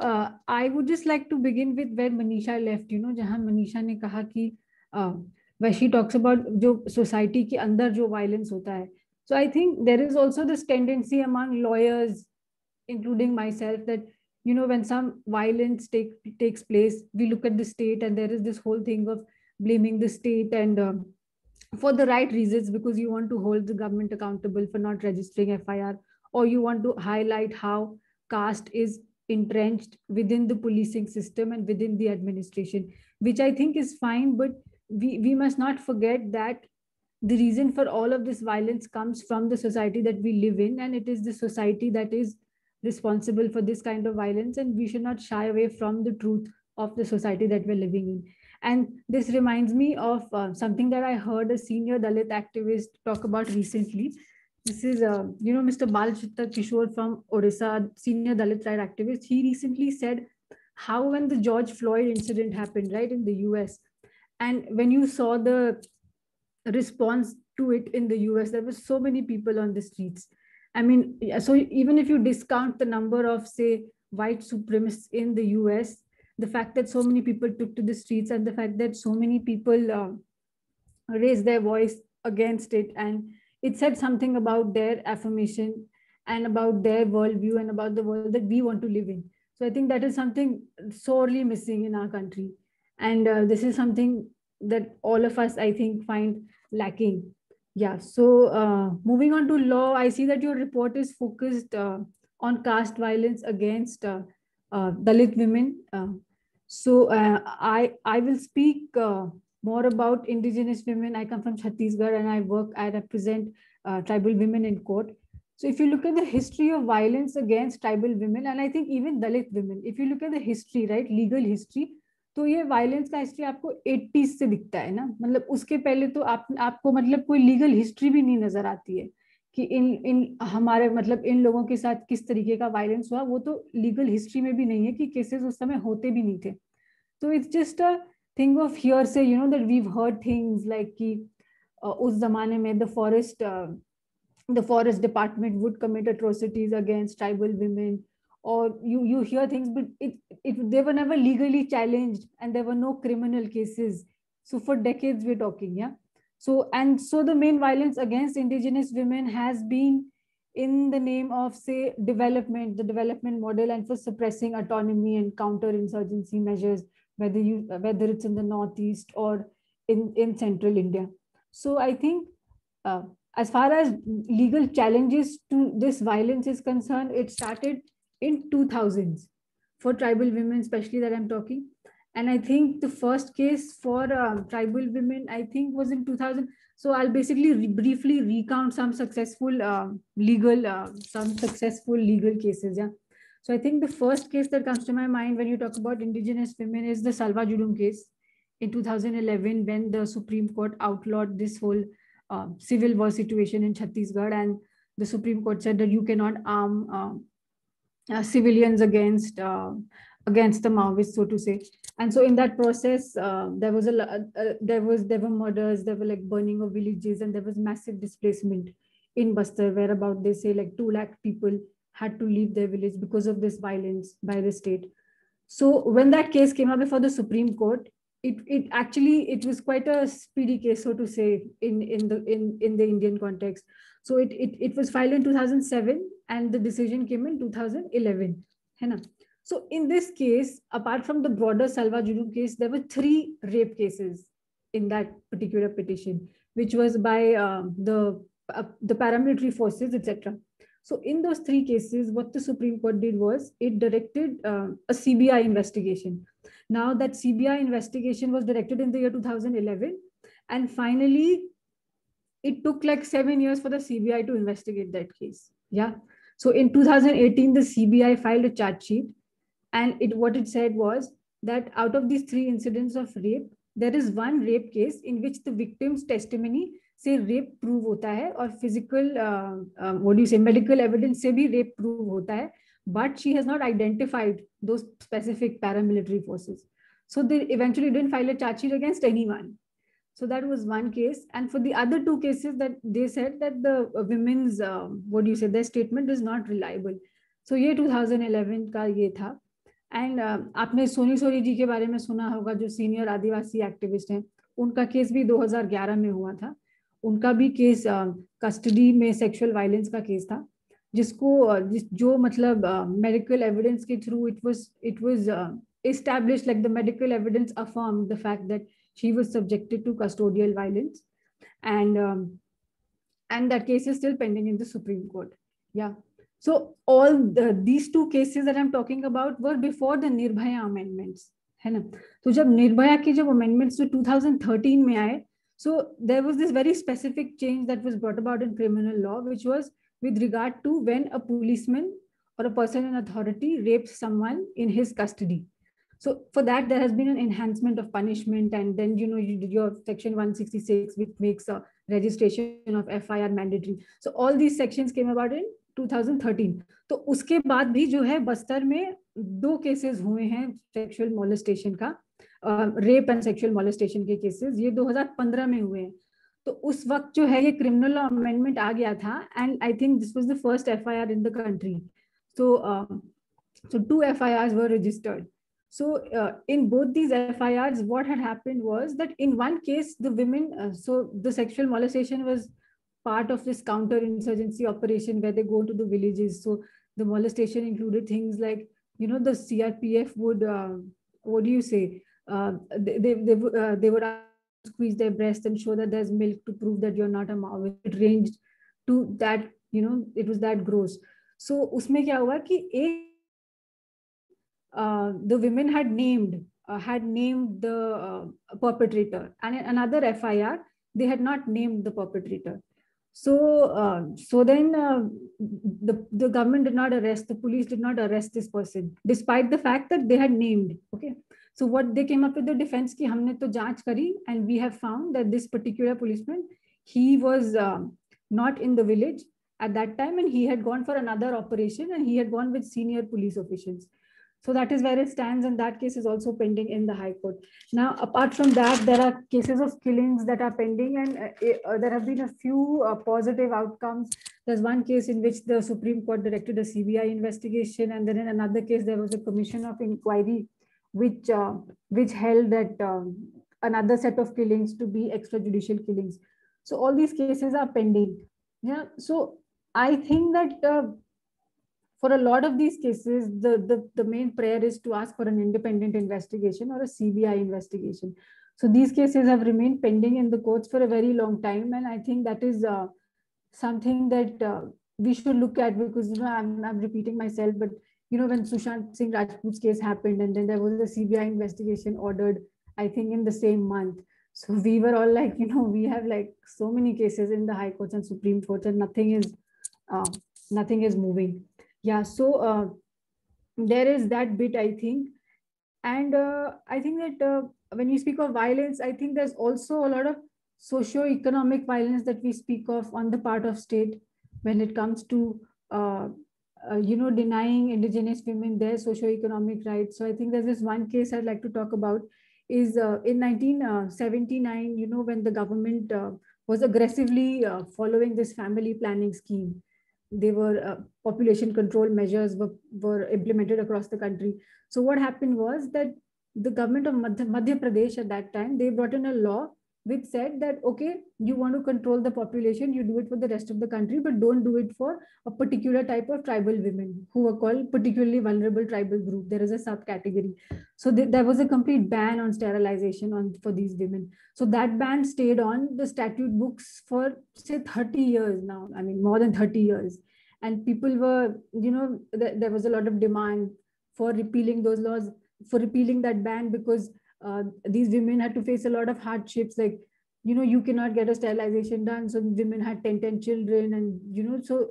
I would just like to begin with where Manisha left. जहाँ Manisha ने कहा कि where she talks about जो society के अंदर जो violence होता है. So I think there is also this tendency among lawyers, including myself, that when some violence takes place, we look at the state, and there is this whole thing of blaming the state, and for the right reasons, because you want to hold the government accountable for not registering FIR, or you want to highlight how caste is entrenched within the policing system and within the administration, which I think is fine, but we must not forget that the reason for all of this violence comes from the society that we live in, and it is the society that is responsible for this kind of violence, and we should not shy away from the truth of the society that we're living in. And this reminds me of something that I heard a senior Dalit activist talk about recently. This is, Mr. Balchitta Kishore from Odisha, senior Dalit right activist. He recently said how when the George Floyd incident happened, right, in the US, and when you saw the response to it in the US, there were so many people on the streets. I mean, so even if you discount the number of, say, white supremacists in the US, the fact that so many people took to the streets and the fact that so many people raised their voice against it, and it said something about their affirmation and about their worldview and about the world that we want to live in. So I think that is something sorely missing in our country. And this is something that all of us, I think, find lacking. Yeah, so moving on to law, I see that your report is focused on caste violence against Dalit women. So I will speak more about indigenous women. I come from Chhattisgarh and I represent tribal women in court. So if you look at the history of violence against tribal women, and I think even Dalit women, if you look at the history, right, legal history, तो ये violence का history आपको 80s से दिखता है ना, मतलब उसके पहले तो आपको मतलब कोई लीगल हिस्ट्री भी नहीं नजर आती है कि इन हमारे मतलब इन लोगों के साथ किस तरीके का वायलेंस हुआ, वो तो लीगल हिस्ट्री में भी नहीं है कि केसेस उस समय होते भी नहीं थे. तो it's just a thing of here say that weave heard things like कि उस जमाने में the forest department would commit atrocities against tribal women, or you hear things, but they were never legally challenged and there were no criminal cases. So for decades we're talking, yeah. So the main violence against indigenous women has been in the name of, say, development, the development model, and for suppressing autonomy and counter-insurgency measures, whether it's in the Northeast or in central India. So I think as far as legal challenges to this violence is concerned, it started in 2000s for tribal women, especially that I'm talking. And I think the first case for tribal women, I think, was in 2000. So I'll basically briefly recount some successful legal cases. Yeah. So I think the first case that comes to my mind when you talk about indigenous women is the Salwa Judum case in 2011, when the Supreme Court outlawed this whole civil war situation in Chhattisgarh, and the Supreme Court said that you cannot arm civilians against the Maoists, so to say. And so in that process, there were murders, there were like burning of villages, and there was massive displacement in Bastar, where about, they say, like 2 lakh people had to leave their village because of this violence by the state. So when that case came up before the Supreme Court, it was quite a speedy case, so to say, in the Indian context. So it was filed in 2007, and the decision came in 2011. So in this case, apart from the broader Salwa Judum case, there were 3 rape cases in that particular petition, which was by the paramilitary forces, etc. So in those 3 cases, what the Supreme Court did was it directed a CBI investigation. Now that CBI investigation was directed in the year 2011, and finally it took like 7 years for the CBI to investigate that case. Yeah. So in 2018, the CBI filed a charge sheet, and what it said was that out of these 3 incidents of rape, there is 1 rape case in which the victim's testimony से rape prove होता है, और physical medical evidence से भी rape prove होता है, but she has not identified those specific paramilitary forces. So they eventually didn't file a charge sheet against anyone. So that was 1 case. And for the other 2 cases, that they said that the women's their statement is not reliable. So ये 2011 का ये था. And आपने Soni sorry जी के बारे में सुना होगा, जो सीनियर आदिवासी एक्टिविस्ट हैं. उनका केस भी 2011 में हुआ था. उनका भी केस कस्टडी में सेक्सुअल वायलेंस का केस था, जो मतलब मेडिकल एविडेंस के through it was established, like the medical evidence affirmed the fact that she was subjected to custodial violence, and that case is still pending in the Supreme Court. Yeah. So all these 2 cases that I'm talking about were before the Nirbhaya amendments, है ना? तो जब निर्भया के जब amendments to 2013 में आए, so there was this very specific change that was brought about in criminal law, which was with regard to when a policeman or a person in authority rapes someone in his custody. So for that, there has been an enhancement of punishment, and then your section 166, which makes a registration of FIR mandatory. So all these sections came about in 2013. तो उसके बाद भी जो है बस्तर में 2 cases हुए हैं sexual molestation का, रेप एंड सेक्सुअल मोलेस्टेशन के केसेस, ये 2015 में हुए हैं. तो उस वक्त जो है ये क्रिमिनल लॉ अमेंडमेंट आ गया था, and I think this was the first FIR in the country. So 2 FIRs were registered. So in both these FIRs, what had happened was that in one case, the women, so the sexual molestation was part of this counter-insurgency operation where they go into the villages. So the molestation included things like, the CRPF would, they would squeeze their breast and show that there's milk to prove that you're not a Maoist. It ranged to that, it was that gross. So उसमें क्या हुआ कि the women had named the perpetrator, and in another FIR they had not named the perpetrator. So then the government did not arrest, the police did not arrest this person, despite the fact that they had named. Okay, so what they came up with the defense ki humne to jaanch kari, and we have found that this particular policeman, he was not in the village at that time, and he had gone for another operation, and he had gone with senior police officials. So that is where it stands, and that case is also pending in the High Court. Now, apart from that, there are cases of killings that are pending, and there have been a few positive outcomes. There's one case in which the Supreme Court directed a CBI investigation, and then in another case, there was a commission of inquiry which held that another set of killings to be extrajudicial killings. So all these cases are pending. Yeah. So I think that for a lot of these cases, the main prayer is to ask for an independent investigation or a CBI investigation. So these cases have remained pending in the courts for a very long time. And I think that is something that we should look at, because, I'm repeating myself, but, when Sushant Singh Rajput's case happened, and then there was a CBI investigation ordered, I think in the same month. So we were all like, we have like so many cases in the high courts and Supreme Court, and nothing is moving. Yeah, so there is that bit, I think. And I think that when we speak of violence, I think there's also a lot of socio-economic violence that we speak of on the part of state when it comes to, denying indigenous women their socio-economic rights. So I think there's this one case I'd like to talk about is in 1979, when the government was aggressively following this family planning scheme. They were population control measures were implemented across the country. So what happened was that the government of Madhya Pradesh at that time, they brought in a law which said that, okay, you want to control the population, you do it for the rest of the country, but don't do it for a particular type of tribal women who were called particularly vulnerable tribal group. There is a subcategory. So there was a complete ban on sterilization for these women. So that ban stayed on the statute books for, say, 30 years now. I mean, more than 30 years. And people were, there was a lot of demand for repealing those laws, for repealing that ban, because these women had to face a lot of hardships, like, you cannot get a sterilization done. So women had 10 children, and, so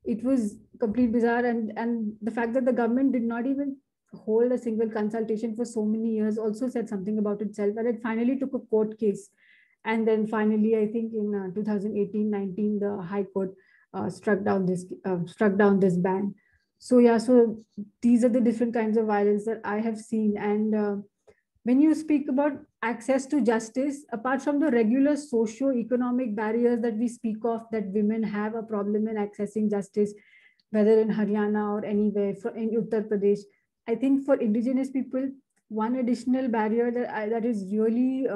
it was complete bizarre. And the fact that the government did not even hold a single consultation for so many years also said something about itself. And it finally took a court case. And then finally, I think in 2018-19, the High Court struck down this ban. So yeah, so these are the different kinds of violence that I have seen. And when you speak about access to justice, apart from the regular socio-economic barriers that we speak of, that women have a problem in accessing justice, whether in Haryana or anywhere, in Uttar Pradesh, I think for indigenous people, one additional barrier that is really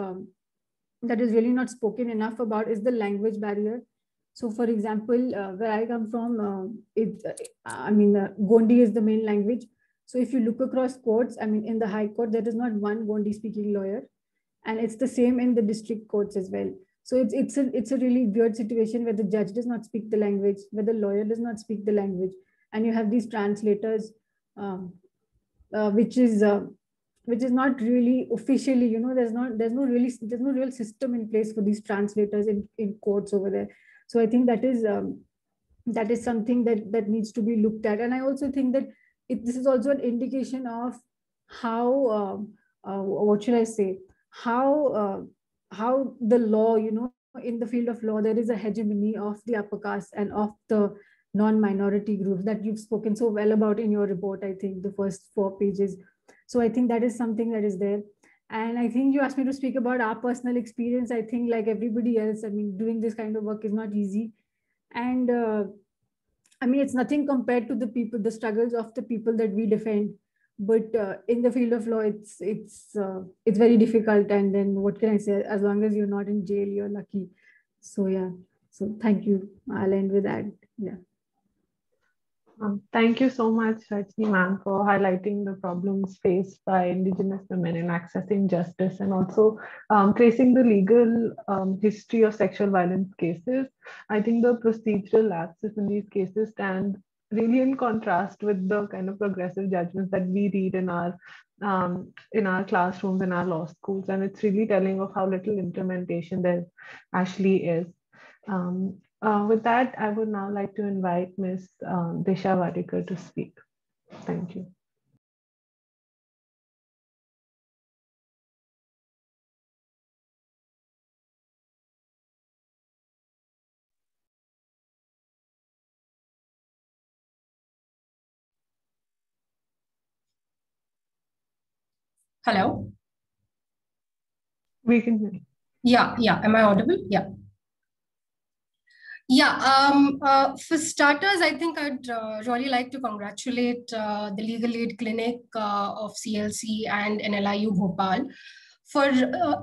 not spoken enough about is the language barrier. So, for example, where I come from, Gondi is the main language. So if you look across courts, I mean, in the High Court, there is not one Gondi speaking lawyer. And it's the same in the district courts as well. So it's a really weird situation where the judge does not speak the language, where the lawyer does not speak the language. And you have these translators, which is not really officially, there's no real system in place for these translators in courts over there. So I think that is something that needs to be looked at. And I also think that this is also an indication of how, what should I say, how the law, in the field of law, there is a hegemony of the upper caste and of the non-minority groups that you've spoken so well about in your report, I think, the first 4 pages. So I think that is something that is there. And I think you asked me to speak about our personal experience. I think, like everybody else, I mean, doing this kind of work is not easy. And I mean, it's nothing compared to the struggles of the people that we defend. But in the field of law, it's very difficult. And then what can I say? As long as you're not in jail, you're lucky. So yeah. So thank you. I'll end with that. Yeah. Thank you so much, Rajni ma'am, for highlighting the problems faced by Indigenous women in accessing justice, and also tracing the legal history of sexual violence cases. I think the procedural lapses in these cases stand really in contrast with the kind of progressive judgments that we read in our classrooms, in our law schools, and it's really telling of how little implementation there actually is. With that, I would now like to invite Ms. Disha Wadekar to speak. Thank you. Hello? We can hear you. Yeah. Am I audible? Yeah. For starters, I think I'd really like to congratulate the Legal Aid Clinic of CLC and NLIU Bhopal for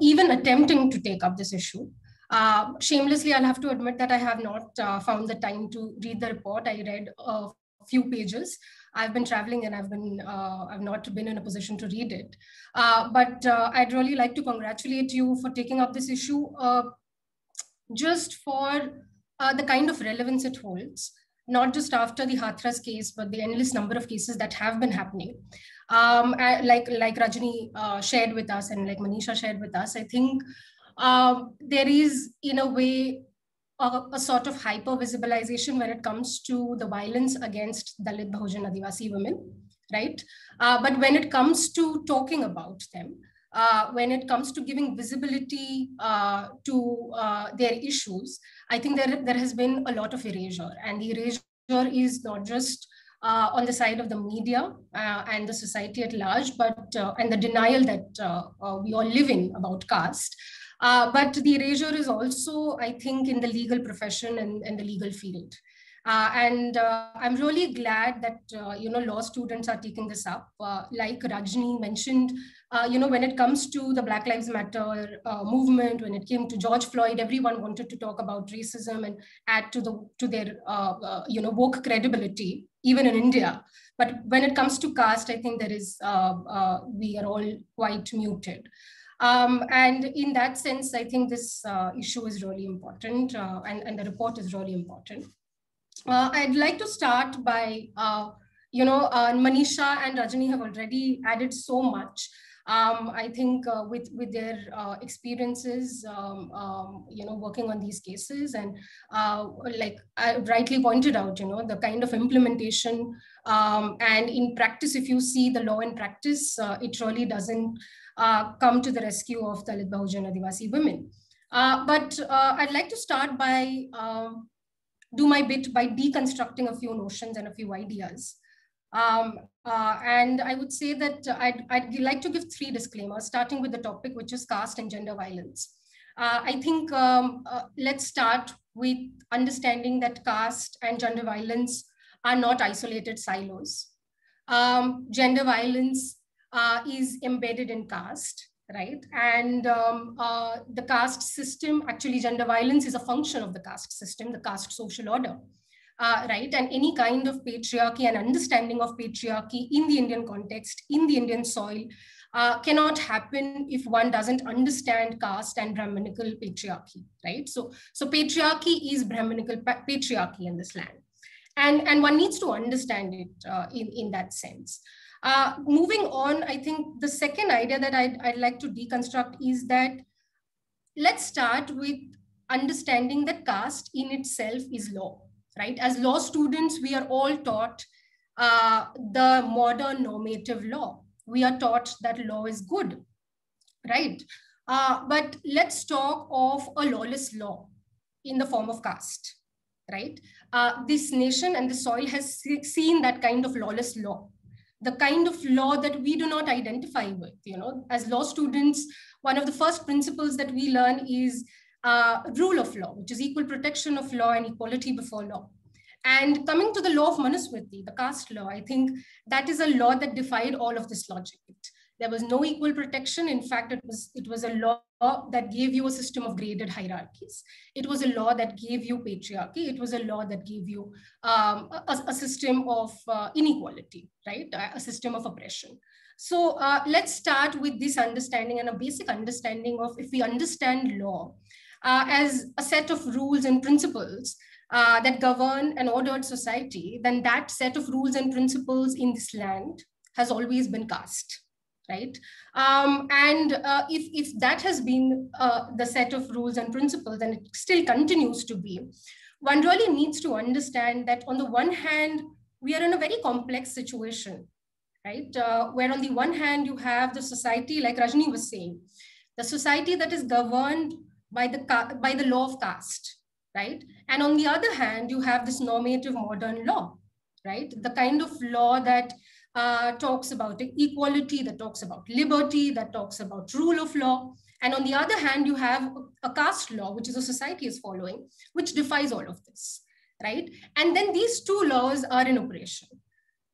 even attempting to take up this issue. Shamelessly, I'll have to admit that I have not found the time to read the report. I read a few pages. I've been traveling and I've not been in a position to read it. But I'd really like to congratulate you for taking up this issue, just for the kind of relevance it holds, not just after the Hathras case, but the endless number of cases that have been happening. Like Rajni shared with us and like Manisha shared with us, I think there is, in a way, a sort of hyper visibilization when it comes to the violence against Dalit, Bahujan, Adivasi women, right? But when it comes to talking about them, when it comes to giving visibility to their issues, I think there has been a lot of erasure, and the erasure is not just on the side of the media and the society at large, but and the denial that we all live in about caste. But the erasure is also, I think, in the legal profession and the legal field. And I'm really glad that, law students are taking this up. Like Rajni mentioned, when it comes to the Black Lives Matter movement, when it came to George Floyd, everyone wanted to talk about racism and add to their, woke credibility, even in India. But when it comes to caste, I think there is, we are all quite muted. And in that sense, I think this issue is really important, and the report is really important. I'd like to start by, Manisha and Rajni have already added so much. I think with their experiences, working on these cases, and like I rightly pointed out, the kind of implementation, and in practice, if you see the law in practice, it really doesn't come to the rescue of Dalit, Bahujan, Adivasi women. But I'd like to start by do my bit by deconstructing a few notions and a few ideas. And I would say that I'd like to give 3 disclaimers, starting with the topic, which is caste and gender violence. I think let's start with understanding that caste and gender violence are not isolated silos. Gender violence is embedded in caste, right? And the caste system, actually gender violence is a function of the caste system, the caste social order, right? And any kind of patriarchy and understanding of patriarchy in the Indian context, in the Indian soil, cannot happen if one doesn't understand caste and Brahminical patriarchy, right? So patriarchy is Brahminical patriarchy in this land. And one needs to understand it in that sense. Moving on, I think the second idea that I'd like to deconstruct is that let's start with understanding that caste in itself is law, right? As law students, we are all taught the modern normative law. We are taught that law is good, right? But let's talk of a lawless law in the form of caste, right? This nation and the soil has seen that kind of lawless law, the kind of law that we do not identify with. As law students, one of the first principles that we learn is rule of law, which is equal protection of law and equality before law. And coming to the law of Manusmriti, the caste law, I think that is a law that defied all of this logic. There was no equal protection. In fact, it was a law that gave you a system of graded hierarchies. It was a law that gave you patriarchy. It was a law that gave you a system of inequality, right? A system of oppression. So let's start with this understanding and a basic understanding of, if we understand law as a set of rules and principles that govern an ordered society, then that set of rules and principles in this land has always been caste. Right? And if that has been the set of rules and principles, and it still continues to be, one really needs to understand that on the one hand, we are in a very complex situation, right? Where on the one hand, you have the society, like Rajni was saying, the society that is governed by the law of caste, right? And on the other hand, you have this normative modern law, right? The kind of law that talks about equality, that talks about liberty, that talks about rule of law. And on the other hand, you have a caste law, which is a society is following, which defies all of this, right? And then these 2 laws are in operation,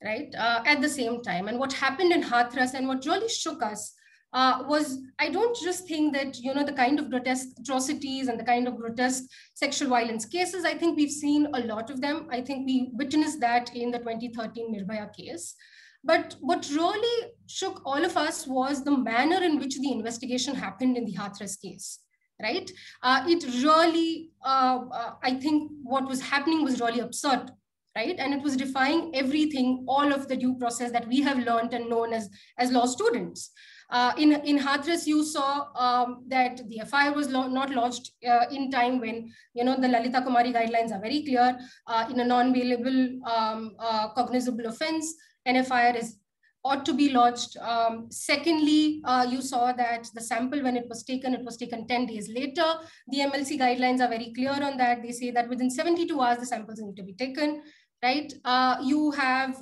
right? At the same time. And what happened in Hathras and what really shook us I don't just think that, you know, the kind of grotesque atrocities and the kind of grotesque sexual violence cases, I think we've seen a lot of them. I think we witnessed that in the 2013 Nirbhaya case. But what really shook all of us was the manner in which the investigation happened in the Hathras case, right? It really, I think what was happening was really absurd, right? And it was defying everything, all of the due process that we have learned and known as law students. In Hathras, you saw that the FIR was not lodged in time when, you know, the Lalita Kumari guidelines are very clear. In a non-bailable cognizable offense, an FIR ought to be lodged. Secondly, you saw that the sample, when it was taken 10 days later. The MLC guidelines are very clear on that. They say that within 72 hours, the samples need to be taken. Right? You have,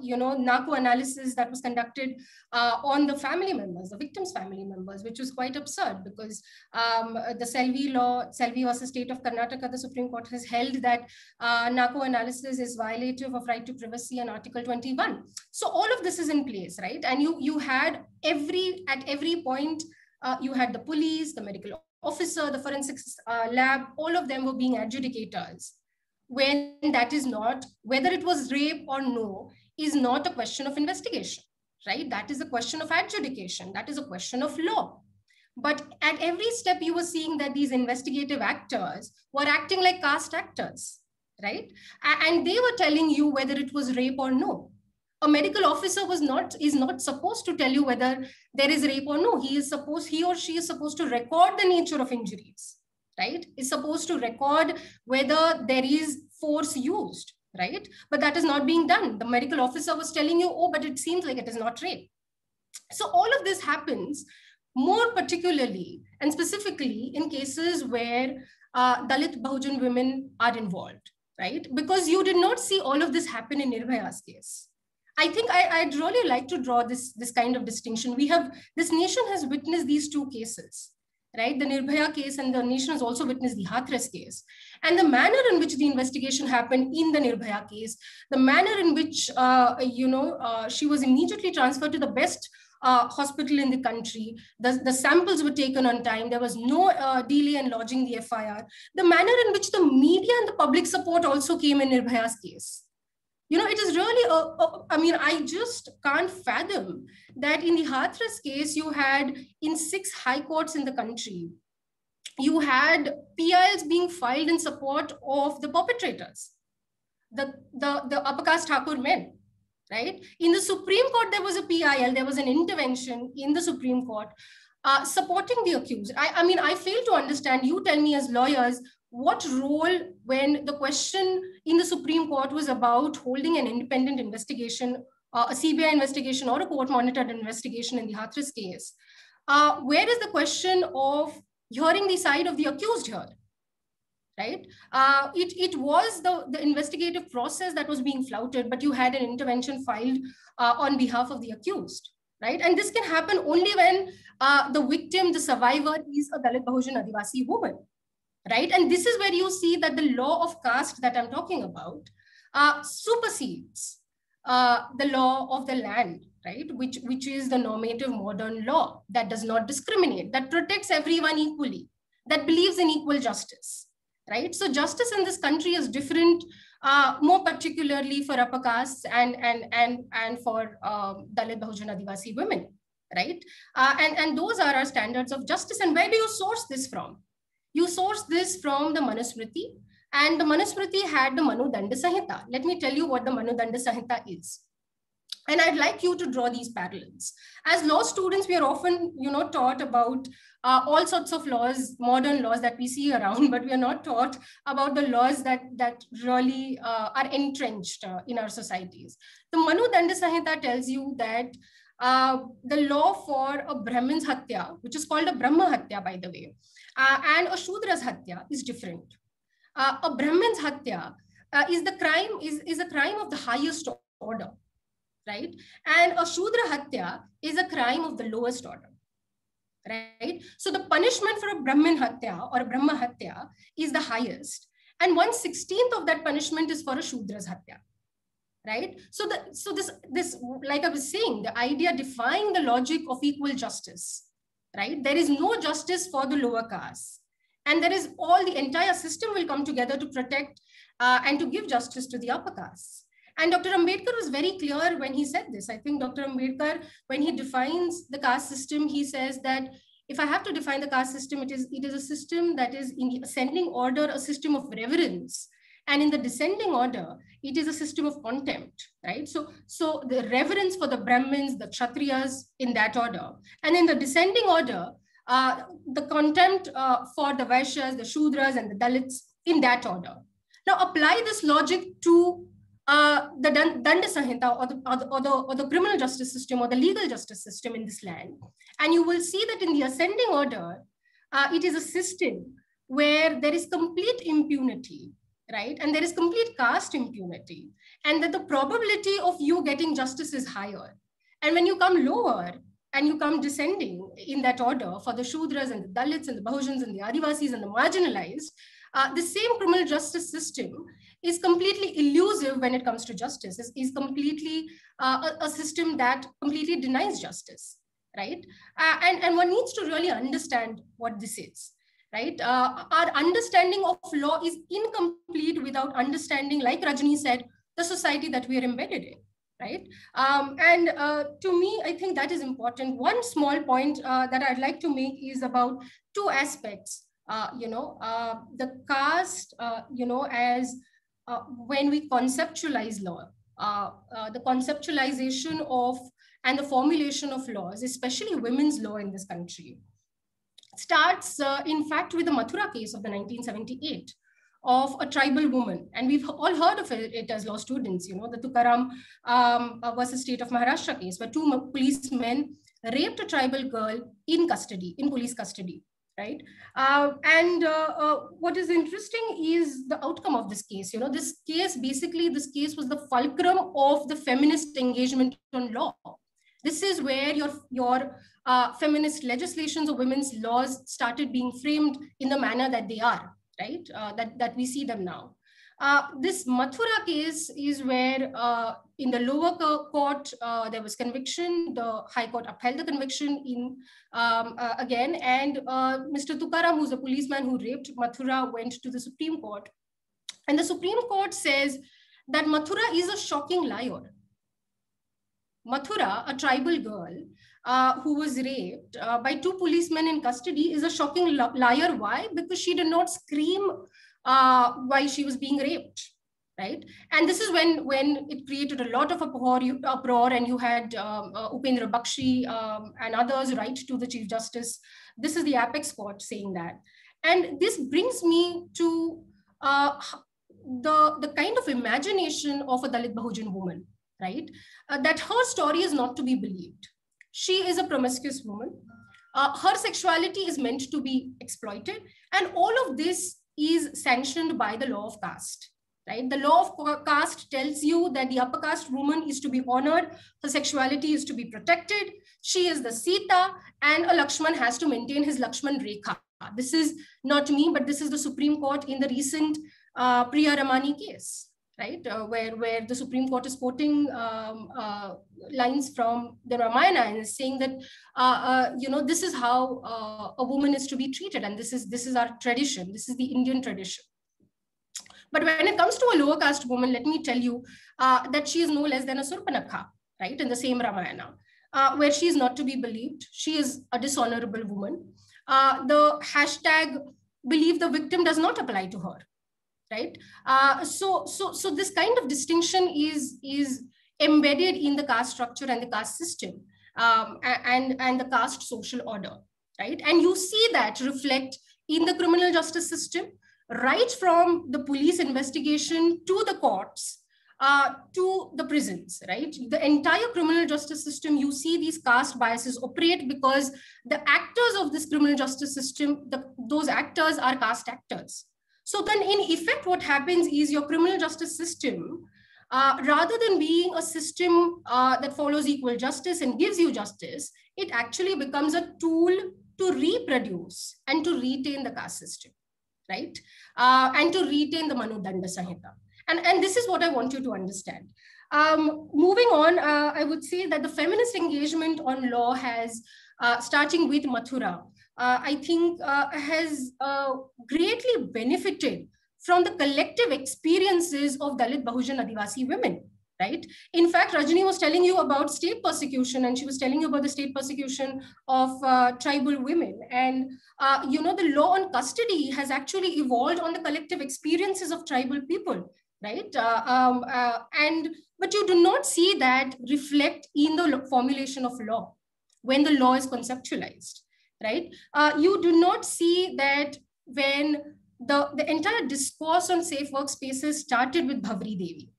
you know, narco analysis that was conducted on the family members, the victims' family members, which was quite absurd because the Selvi law, Selvi versus State of Karnataka, the Supreme Court has held that narco analysis is violative of right to privacy and Article 21. So all of this is in place, right? And you had at every point, you had the police, the medical officer, the forensics lab, all of them were being adjudicators. When that is not, whether it was rape or no, is not a question of investigation, right? That is a question of adjudication. That is a question of law. But at every step, you were seeing that these investigative actors were acting like caste actors, right? And they were telling you whether it was rape or no. A medical officer is not supposed to tell you whether there is rape or no. He or she is supposed to record the nature of injuries, right? Is supposed to record whether there is force used, right? But that is not being done. The medical officer was telling you, oh, but it seems like it is not rape. So all of this happens more particularly and specifically in cases where Dalit Bahujan women are involved, right? Because you did not see all of this happen in Nirbhaya's case. I think I'd really like to draw this kind of distinction. This nation has witnessed these two cases, right? The Nirbhaya case, and the nation has also witnessed the Hathras case. And the manner in which the investigation happened in the Nirbhaya case, the manner in which, she was immediately transferred to the best hospital in the country. The samples were taken on time. There was no delay in lodging the FIR. The manner in which the media and the public support also came in Nirbhaya's case. You know, it is really, I just can't fathom that in the Hathras case, you had in 6 high courts in the country, you had PILs being filed in support of the perpetrators, the upper caste Thakur men, right? In the Supreme Court, there was a PIL, there was an intervention in the Supreme Court supporting the accused. I fail to understand, you tell me as lawyers, what role, when the question in the Supreme Court was about holding an independent investigation, a CBI investigation or a court-monitored investigation in the Hathras case, where is the question of hearing the side of the accused here, right? It was the investigative process that was being flouted, but you had an intervention filed on behalf of the accused, right? And this can happen only when the victim, the survivor, is a Dalit Bahujan Adivasi woman. Right? And this is where you see that the law of caste that I'm talking about supersedes the law of the land, right? Which is the normative modern law that does not discriminate, that protects everyone equally, that believes in equal justice, right? So justice in this country is different, more particularly for upper castes and for Dalit Bahujan Adivasi women, right? And those are our standards of justice. And where do you source this from? You source this from the Manusmriti, and the Manusmriti had the Manu Danda Sanhita. Let me tell you what the Manu Danda Sanhita is. And I'd like you to draw these parallels. As law students, we are often, taught about all sorts of laws, modern laws that we see around, but we are not taught about the laws that really are entrenched in our societies. The Manu Danda Sanhita tells you that the law for a Brahmin's Hatya, which is called a Brahma Hatya, by the way, and a Shudra's Hatya is different. A Brahmin's Hatya is a crime of the highest order, right? And a Shudra Hatya is a crime of the lowest order, right? So the punishment for a Brahmin Hatya or a Brahma Hatya is the highest. And 1/16 of that punishment is for a Shudra's Hatya, right? So this, like I was saying, the idea defying the logic of equal justice, right? There is no justice for the lower caste. And there is the entire system will come together to protect and to give justice to the upper castes. And Dr. Ambedkar was very clear when he said this. I think Dr. Ambedkar, when he defines the caste system, he says that if I have to define the caste system, it is a system that is in the ascending order, a system of reverence. And in the descending order, it is a system of contempt, right? So the reverence for the Brahmins, the Kshatriyas in that order. And in the descending order, the contempt for the Vaishyas, the Shudras, and the Dalits in that order. Now apply this logic to the Danda Sanhita or the criminal justice system or the legal justice system in this land. And you will see that in the ascending order, it is a system where there is complete impunity, right? And there is complete caste impunity, and that the probability of you getting justice is higher. And when you come lower and you come descending in that order for the Shudras and the Dalits and the Bahujans and the Adivasis and the marginalized, the same criminal justice system is completely elusive when it comes to justice, is completely a system that completely denies justice, right? And one needs to really understand what this is, right? Our understanding of law is incomplete without understanding, like Rajni said, the society that we are embedded in, right? To me, I think that is important. One small point that I'd like to make is about two aspects. The caste, as when we conceptualize law, the conceptualization of and the formulation of laws, especially women's law in this country, starts, in fact, with the Mathura case of the 1978 of a tribal woman. And we've all heard of it as law students, the Tukaram versus State of Maharashtra case, where two policemen raped a tribal girl in custody, in police custody. Right. What is interesting is the outcome of this case. This case was the fulcrum of the feminist engagement on law. This is where your feminist legislations or women's laws started being framed in the manner that they are, right? That we see them now. This Mathura case is where in the lower court, there was conviction. The High Court upheld the conviction again. And Mr. Tukaram, who's a policeman who raped Mathura, went to the Supreme Court. And the Supreme Court says that Mathura is a shocking liar. Mathura, a tribal girl who was raped by two policemen in custody, is a shocking liar. Why? Because she did not scream while she was being raped, right? And this is when it created a lot of uproar, and you had Upendra Bakshi and others write to the Chief Justice. This is the apex court saying that. And this brings me to the kind of imagination of a Dalit Bahujan woman, right? That her story is not to be believed. She is a promiscuous woman. Her sexuality is meant to be exploited. And all of this is sanctioned by the law of caste, right? The law of caste tells you that the upper caste woman is to be honored. Her sexuality is to be protected. She is the Sita, and a Lakshman has to maintain his Lakshman Rekha. This is not me, but this is the Supreme Court in the recent Priya Ramani case, right? Where the Supreme Court is quoting lines from the Ramayana and is saying that, this is how a woman is to be treated. And this is our tradition. This is the Indian tradition. But when it comes to a lower caste woman, let me tell you that she is no less than a Surpanakha, right? In the same Ramayana, where she is not to be believed. She is a dishonorable woman. The hashtag believe the victim does not apply to her. Right. So this kind of distinction is embedded in the caste structure and the caste system and the caste social order. Right. And you see that reflect in the criminal justice system, right from the police investigation to the courts, to the prisons. Right. The entire criminal justice system, you see these caste biases operate because the actors of this criminal justice system, those actors are caste actors. So then in effect, what happens is your criminal justice system, rather than being a system that follows equal justice and gives you justice, it actually becomes a tool to reproduce and to retain the caste system, right? And to retain the Manudanda Sanhita. And this is what I want you to understand. Moving on, I would say that the feminist engagement on law has, starting with Mathura, I think has greatly benefited from the collective experiences of Dalit, Bahujan, Adivasi women, right? In fact, Rajni was telling you about state persecution, and she was telling you about the state persecution of tribal women. And, the law on custody has actually evolved on the collective experiences of tribal people, right? But you do not see that reflect in the formulation of law when the law is conceptualized, right? You do not see that when the entire discourse on safe workspaces started with Bhavri Devi,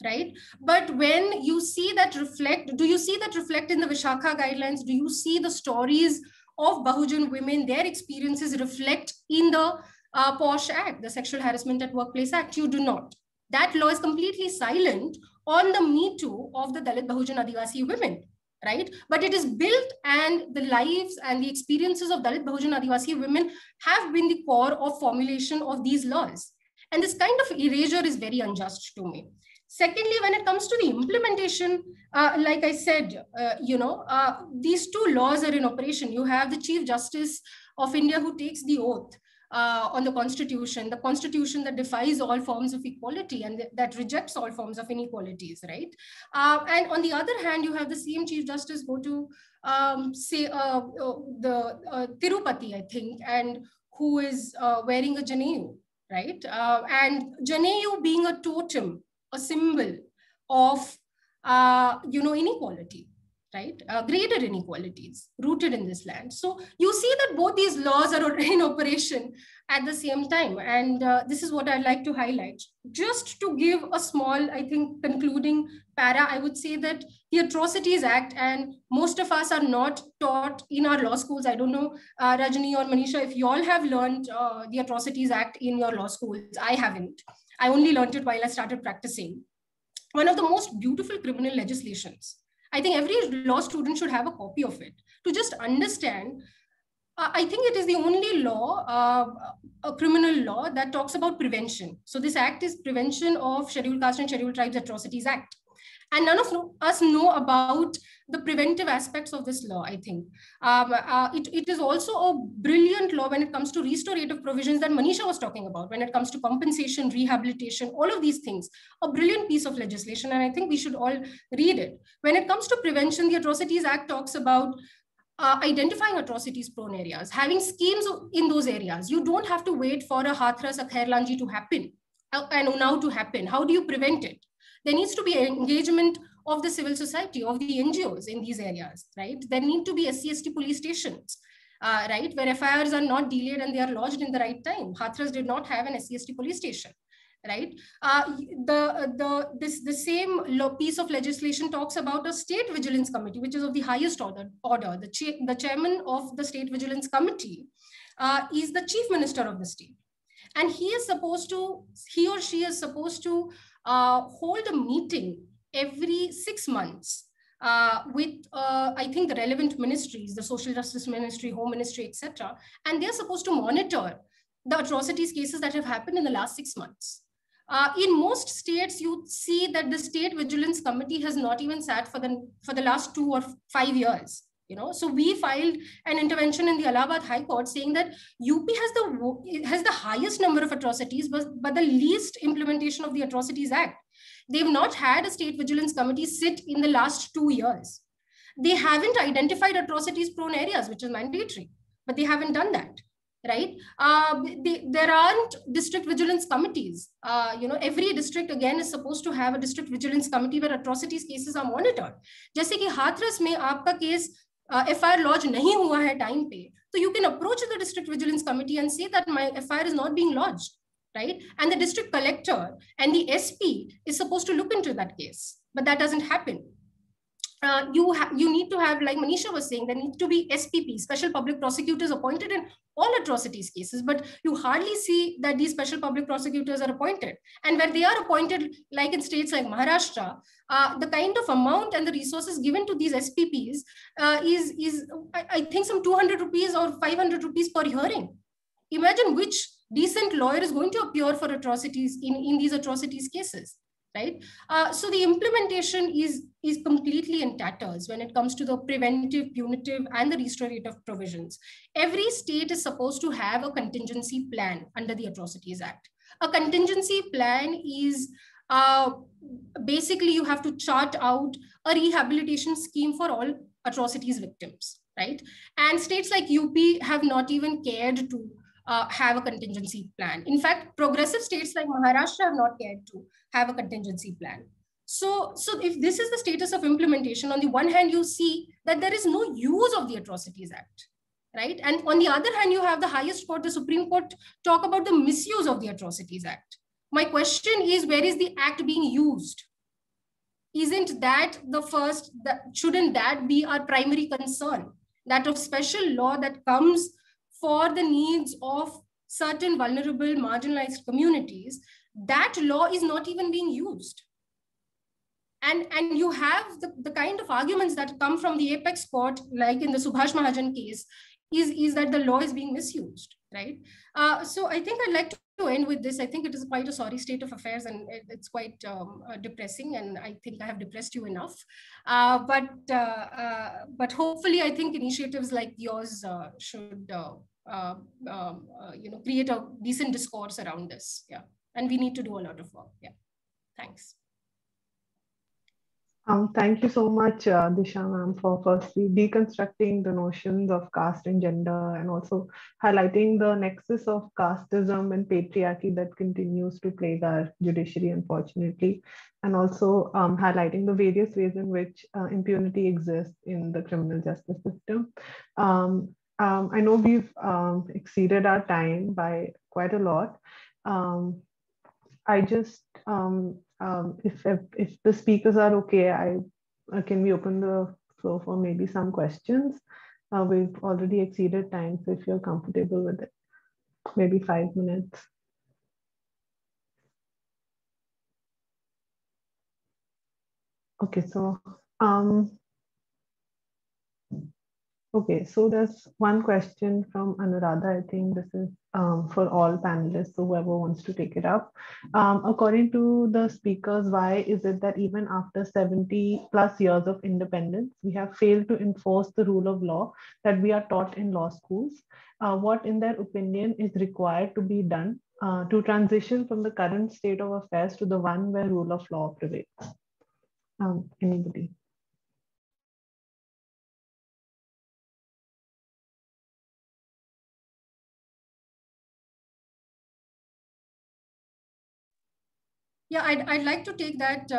right? But when you see that reflect, do you see that reflect in the Vishakha guidelines? Do you see the stories of Bahujan women, their experiences reflect in the POSH Act, the Sexual Harassment at Workplace Act? You do not. That law is completely silent on the Me Too of the Dalit, Bahujan, Adivasi women, right? But it is built, and the lives and the experiences of Dalit, Bahujan, Adivasi women have been the core of formulation of these laws. And this kind of erasure is very unjust to me. Secondly, when it comes to the implementation, like I said, these two laws are in operation. You have the Chief Justice of India who takes the oath on the constitution that defies all forms of equality and that rejects all forms of inequalities, right? And on the other hand, you have the same Chief Justice go to, Tirupati, I think, and who is wearing a Janeyu, right? And Janeyu being a totem, a symbol of, inequality, right? Greater inequalities rooted in this land. So you see that both these laws are in operation at the same time. And this is what I'd like to highlight. Just to give a small, I think, concluding para, I would say that the Atrocities Act, and most of us are not taught in our law schools. I don't know, Rajni or Manisha, if you all have learned the Atrocities Act in your law schools. I haven't. I only learned it while I started practicing. One of the most beautiful criminal legislations. I think every law student should have a copy of it to just understand. I think it is the only law, a criminal law, that talks about prevention. So this act is Prevention of Scheduled Caste and Scheduled Tribes Atrocities Act. And none of us know about the preventive aspects of this law, I think. It is also a brilliant law when it comes to restorative provisions that Manisha was talking about, when it comes to compensation, rehabilitation, all of these things. A brilliant piece of legislation, and I think we should all read it. When it comes to prevention, the Atrocities Act talks about identifying atrocities prone areas, having schemes in those areas. You don't have to wait for a Hathras, a Khairlanji to happen, an Unnao to happen. How do you prevent it? There needs to be engagement of the civil society, of the NGOs in these areas, right? There need to be SC/ST police stations, right? Where FIRs are not delayed and they are lodged in the right time. Hathras did not have an SC/ST police station, right? The same piece of legislation talks about a state vigilance committee, which is of the highest order. The chairman of the state vigilance committee is the chief minister of the state. And he or she is supposed to hold a meeting every 6 months with, I think, the relevant ministries, the Social Justice Ministry, Home Ministry, etc. And they're supposed to monitor the atrocities cases that have happened in the last 6 months. In most states, you see that the State Vigilance Committee has not even sat for the last 2 or 5 years. So we filed an intervention in the Allahabad High Court saying that UP has the highest number of atrocities, but the least implementation of the Atrocities Act. They've not had a State Vigilance Committee sit in the last 2 years. They haven't identified atrocities prone areas, which is mandatory, but they haven't done that, right? There aren't district vigilance committees. Every district again is supposed to have a district vigilance committee where atrocities cases are monitored. जैसे कि हाथरस में आपका case FIR lodge नहीं हुआ है time पे, so you can approach the district vigilance committee and say that my FIR is not being lodged, right? And the district collector and the SP is supposed to look into that case, but that doesn't happen. You need to have, like Manisha was saying, there needs to be SPP, special public prosecutors, appointed in all atrocities cases, but you hardly see that these special public prosecutors are appointed. And where they are appointed, like in states like Maharashtra, the kind of amount and the resources given to these SPPs is I think some 200 rupees or 500 rupees per hearing. Imagine which decent lawyer is going to appear for atrocities in these atrocities cases, right? So the implementation is completely in tatters when it comes to the preventive, punitive, and the restorative provisions. Every state is supposed to have a contingency plan under the Atrocities Act. A contingency plan is basically you have to chart out a rehabilitation scheme for all atrocities victims, right? And states like UP have not even cared to have a contingency plan. In fact, progressive states like Maharashtra have not cared to have a contingency plan. So if this is the status of implementation, on the one hand, you see that there is no use of the Atrocities Act, right? And on the other hand, you have the highest court, the Supreme Court, talk about the misuse of the Atrocities Act. My question is, where is the act being used? Isn't that the first, shouldn't that be our primary concern? That of special law that comes for the needs of certain vulnerable, marginalized communities, that law is not even being used. And you have the kind of arguments that come from the apex court, like in the Subhash Mahajan case, is that the law is being misused, right? So I think I'd like to end with this. I think it is quite a sorry state of affairs, and it's quite depressing, and I think I have depressed you enough. But hopefully, I think initiatives like yours should create a decent discourse around this. Yeah, and we need to do a lot of work. Yeah, thanks. Thank you so much, Disha ma'am, for firstly deconstructing the notions of caste and gender, and also highlighting the nexus of casteism and patriarchy that continues to plague our judiciary, unfortunately, and also highlighting the various ways in which impunity exists in the criminal justice system. I know we've exceeded our time by quite a lot. I just if the speakers are okay, can we open the floor for maybe some questions? We've already exceeded time, so if you're comfortable with it, maybe 5 minutes. Okay, so there's one question from Anuradha. I think this is for all panelists, so whoever wants to take it up. According to the speakers, why is it that even after 70 plus years of independence, we have failed to enforce the rule of law that we are taught in law schools? What, in their opinion, is required to be done to transition from the current state of affairs to the one where rule of law prevails? Anybody? Yeah, I'd like to take that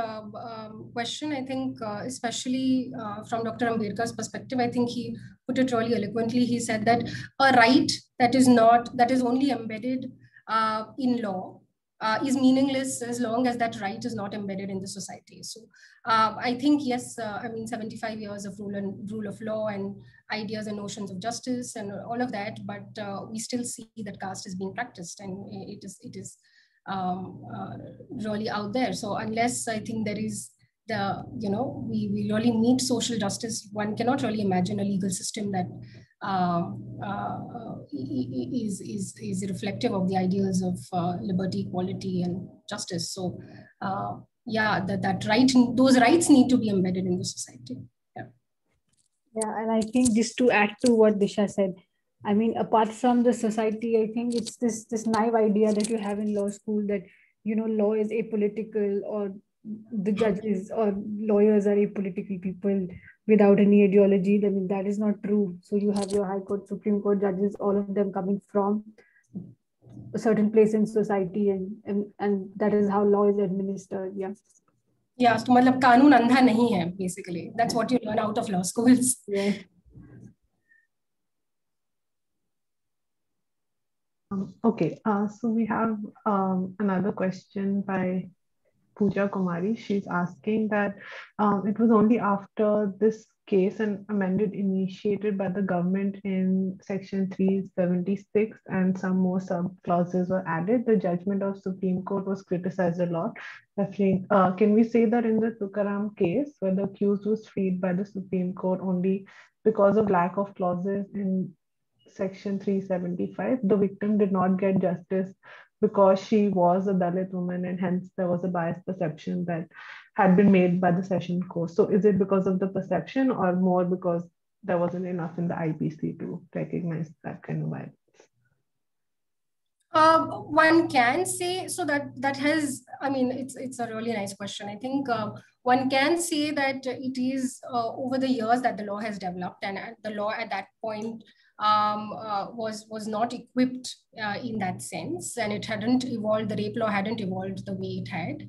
question. I think especially from Dr. Ambedkar's perspective, I think he put it really eloquently. He said that a right that is only embedded in law is meaningless as long as that right is not embedded in the society. So I think, yes, 75 years of rule of law and ideas and notions of justice and all of that, but we still see that caste is being practiced, and it is really out there. So unless I think there is we really need social justice, one cannot really imagine a legal system that is reflective of the ideals of liberty, equality, and justice. So yeah, those rights need to be embedded in the society. Yeah, and I think just to add to what Disha said, I mean, apart from the society, I think it's this naive idea that you have in law school that, law is apolitical, or the judges or lawyers are apolitical people without any ideology. I mean, that is not true. So you have your High Court, Supreme Court judges, all of them coming from a certain place in society, and that is how law is administered. Yeah. Yeah, so matlab कानून अंधा नहीं है, basically. That's what you learn out of law schools. Yeah. Okay, so we have another question by Pooja Kumari. She's asking that it was only after this case and amended initiated by the government in section 376 and some more sub clauses were added, the judgment of Supreme Court was criticized a lot. Can we say that in the Tukaram case, where the accused was freed by the Supreme Court only because of lack of clauses in section 375, the victim did not get justice because she was a Dalit woman, and hence there was a biased perception that had been made by the session court. So is it because of the perception, or more because there wasn't enough in the IPC to recognize that kind of violence? One can say, so that has, I mean, it's a really nice question. I think one can say that it is over the years that the law has developed, and the law at that point was not equipped in that sense, and it hadn't evolved. The rape law hadn't evolved the way it had.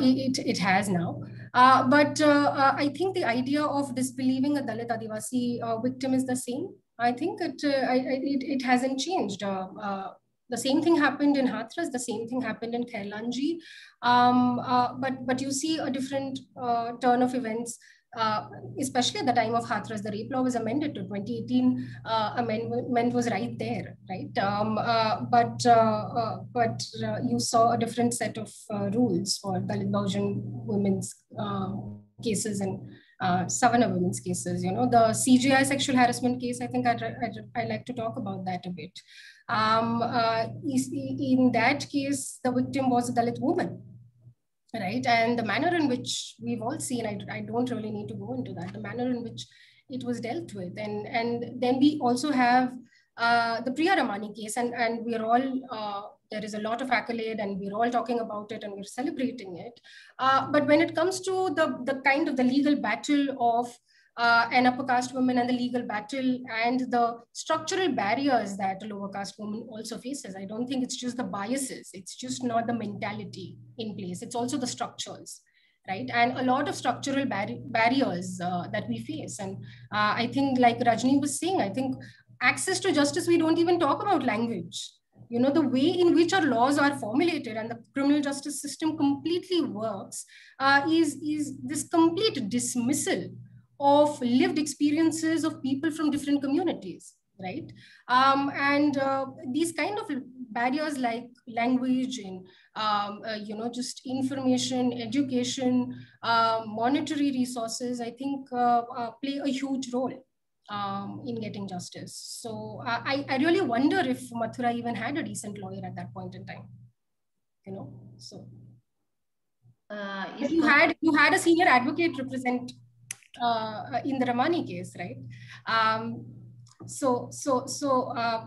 It has now, but I think the idea of disbelieving a Dalit Adivasi victim is the same. I think it hasn't changed. The same thing happened in Hathras, the same thing happened in Khairlanji, but you see a different turn of events, especially at the time of Hathras. The rape law was amended to 2018. Amendment was right there, right? But you saw a different set of rules for Dalit Bahujan women's cases and Savana women's cases. You know, the CGI sexual harassment case, I think I'd like to talk about that a bit. In that case, the victim was a Dalit woman, right? And the manner in which we've all seen, I don't really need to go into that, the manner in which it was dealt with. And then we also have the Priya Ramani case, and we're all, there is a lot of accolade, and we're all talking about it, and we're celebrating it. But when it comes to the kind of the legal battle of an upper caste woman, and the legal battle and the structural barriers that a lower caste woman also faces, I don't think it's just the biases, it's just not the mentality in place, it's also the structures, right? And a lot of structural barriers that we face. And I think, like Rajni was saying, I think access to justice, we don't even talk about language. You know, the way in which our laws are formulated and the criminal justice system completely works is this complete dismissal of lived experiences of people from different communities, right? These kind of barriers like language and, you know, just information, education, monetary resources, I think play a huge role in getting justice. So I really wonder if Mathura even had a decent lawyer at that point in time, you know? So you had a senior advocate represent in the Ramani case, right? So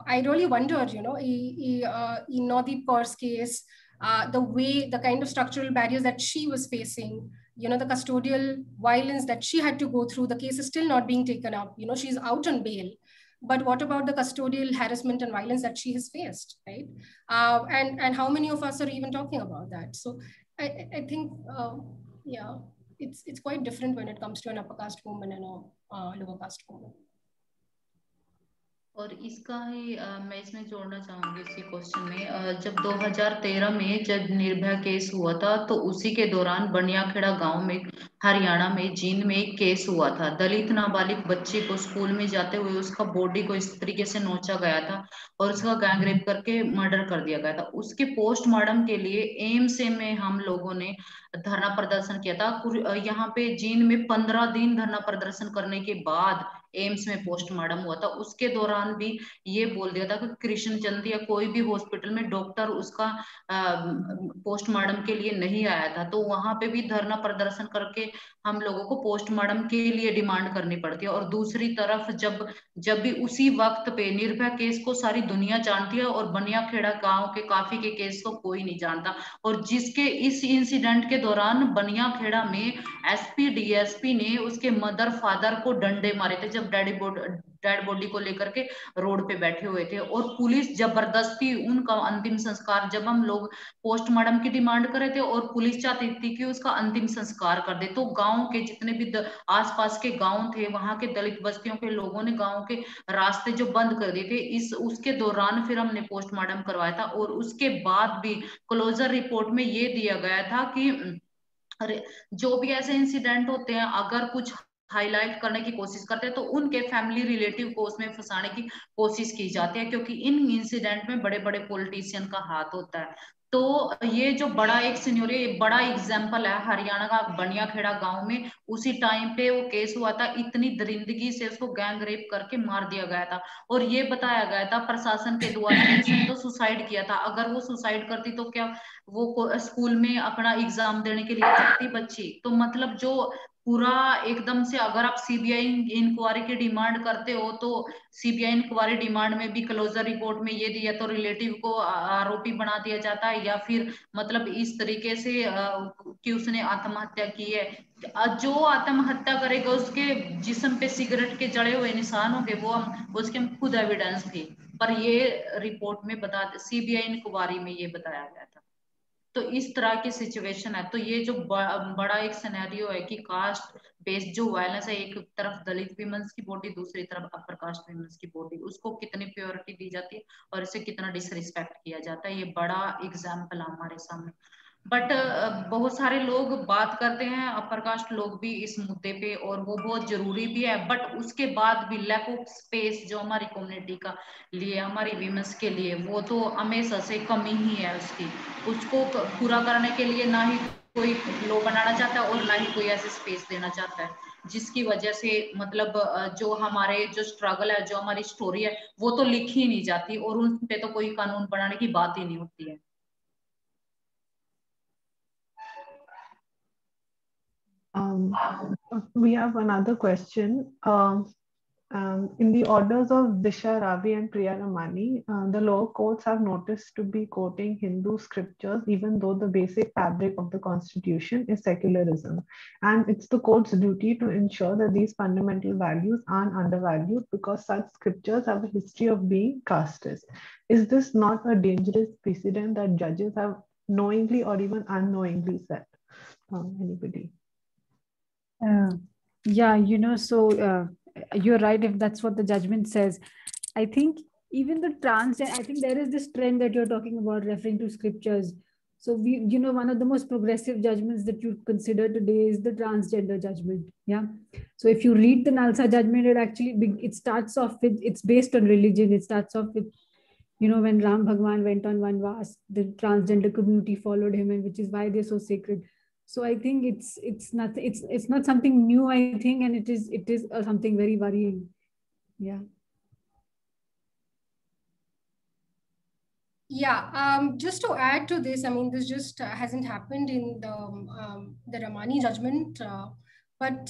I really wonder, you know, in Nodeep Kaur's case, the kind of structural barriers that she was facing, you know, the custodial violence that she had to go through, the case is still not being taken up. You know, she's out on bail, but what about the custodial harassment and violence that she has faced, right? And how many of us are even talking about that? So I think, yeah, it's quite different when it comes to an upper caste woman and a lower caste woman. और इसका ही मैं इसमें जोड़ना चाहूंगी इसी question में, जब 2013 में जब निर्भया केस हुआ था, तो उसी के दौरान बनियाखेड़ा गांव में हरियाणा में जींद में एक केस हुआ था। दलित नाबालिग बच्चे को स्कूल में जाते हुए उसका बॉडी को इस तरीके से नोचा गया था और उसका गैंगरेप करके मर्डर कर दिया गया था। उसके पोस्टमार्टम के लिए एम्स में हम लोगों ने धरना प्रदर्शन किया था। यहाँ पे जींद में 15 दिन धरना प्रदर्शन करने के बाद एम्स में पोस्टमार्टम हुआ था। उसके दौरान भी ये बोल दिया था कि कृष्णचंद या कोई भी हॉस्पिटल में डॉक्टर उसका पोस्टमार्टम के लिए नहीं आया था। तो वहां पे भी धरना प्रदर्शन करके हम लोगों को पोस्टमार्टम के लिए डिमांड करनी पड़ती है। और दूसरी तरफ जब भी उसी वक्त पे निर्भया केस को सारी दुनिया जानती है और बनियाखेड़ा गांव के काफी के केस को कोई नहीं जानता। और जिसके इस इंसिडेंट के दौरान बनियाखेड़ा में एसपी डीएसपी ने उसके मदर फादर को डंडे मारे थे, जब डेड बॉडी को लेकर के रोड पे बैठे हुए थे। और पुलिस जबरदस्ती उनका अंतिम संस्कार, जब हम लोग पोस्टमार्टम की डिमांड कर रहे थे और पुलिस चाहती थी कि उसका अंतिम संस्कार कर दे, तो गांव के जितने भी आसपास के गांव थे, वहां के दलित बस्तियों के लोगों ने गांव के रास्ते जो बंद कर दिए थे, उसके दौरान फिर हमने पोस्टमार्टम करवाया था। और उसके बाद भी क्लोजर रिपोर्ट में ये दिया गया था कि जो भी ऐसे इंसिडेंट होते हैं, अगर कुछ हाईलाइट करने की कोशिश करते हैं, तो उनके फैमिली रिलेटिव को उसमें फंसाने की कोशिश की जाती है, क्योंकि इन इंसिडेंट में बड़े बड़े पॉलिटिशियन का हाथ होता है। तो ये जो बड़ा एक सिनेरियो, ये बड़ा एग्जाम्पल है हरियाणा का बनियाखेड़ा गांव में। उसी टाइम पे वो केस हुआ था, इतनी दरिंदगी से उसको गैंग रेप करके मार दिया गया था, और ये बताया गया था प्रशासन के द्वारा कि उसने तो सुसाइड किया था। अगर वो सुसाइड करती तो क्या वो स्कूल में अपना एग्जाम देने के लिए जाती बच्ची? तो मतलब जो पूरा एकदम से, अगर आप सीबीआई इंक्वायरी की डिमांड करते हो, तो सीबीआई इंक्वायरी डिमांड में भी क्लोजर रिपोर्ट में ये दिया, तो रिलेटिव को आरोपी बना दिया जाता है, या फिर मतलब इस तरीके से कि उसने आत्महत्या की है। जो आत्महत्या करेगा उसके जिस्म पे सिगरेट के जड़े हुए निशान होंगे, वो हम उसके खुद एविडेंस थे, पर ये रिपोर्ट में सीबीआई इंक्वायरी में ये बताया गया था। तो इस तरह की सिचुएशन है। तो ये जो बड़ा एक सिनेरियो है कि कास्ट बेस्ड जो वायलेंस है, एक तरफ दलित विमेंस की बॉडी, दूसरी तरफ अपर कास्ट विमेंस की बॉडी, उसको कितनी प्योरिटी दी जाती है और इसे कितना डिसरिस्पेक्ट किया जाता है, ये बड़ा एग्जाम्पल है हमारे सामने। बट बहुत सारे लोग बात करते हैं, अपर कास्ट लोग भी, इस मुद्दे पे, और वो बहुत जरूरी भी है। बट उसके बाद भी लैक ऑफ स्पेस जो हमारी कम्युनिटी का लिए, हमारी विमेंस के लिए, वो तो हमेशा से कमी ही है उसकी। उसको पूरा करने के लिए ना ही कोई लॉ बनाना चाहता है और ना ही कोई ऐसे स्पेस देना चाहता है, जिसकी वजह से मतलब जो हमारे जो स्ट्रगल है, जो हमारी स्टोरी है, वो तो लिखी ही नहीं जाती, और उन पे तो कोई कानून बनाने की बात ही नहीं होती है। We have another question. In the orders of Disha Ravi and Priya Ramani, the lower courts have noticed to be quoting Hindu scriptures, even though the basic fabric of the constitution is secularism. And it's the court's duty to ensure that these fundamental values aren't undervalued, because such scriptures have a history of being casteist. Is this not a dangerous precedent that judges have knowingly or even unknowingly set? Anybody? Yeah, so you're right if that's what the judgment says. I think even the I think there is this trend that you're talking about referring to scriptures. So one of the most progressive judgments that you consider today is the transgender judgment. Yeah. So if you read the Nalsa judgment, it starts off with, it's based on religion. It starts off with, when Ram Bhagwan went on Vanvas, the transgender community followed him, and which is why they're so sacred. So I think it's not something new, I think, and it is something very worrying. Yeah. Yeah, just to add to this, I mean, this just hasn't happened in the Ramani judgment. But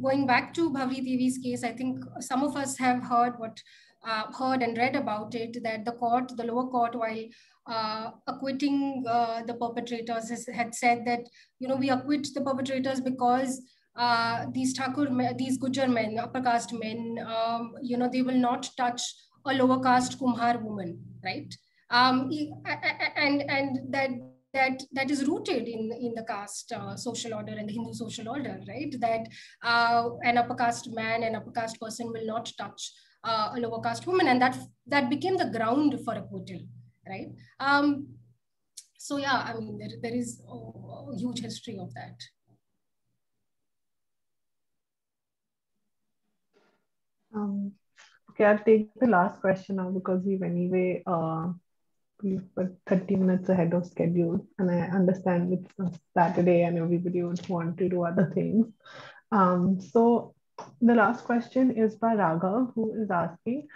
going back to Bhavri Devi's case, I think some of us have heard and read about it, that the lower court, while acquitting the perpetrators, had said that, we acquit the perpetrators because these Gujar men, upper caste men, they will not touch a lower caste Kumhar woman, right? And that is rooted in the caste social order and the Hindu social order, right? That an upper caste man, an upper caste person will not touch a lower caste woman, and that became the ground for acquittal, right? So yeah, I mean, there is a huge history of that. Okay, I'll take the last question now, because we've anyway but 30 minutes ahead of schedule, and I understand it's a Saturday and everybody would want to do other things. So the last question is by Raghav, who is asking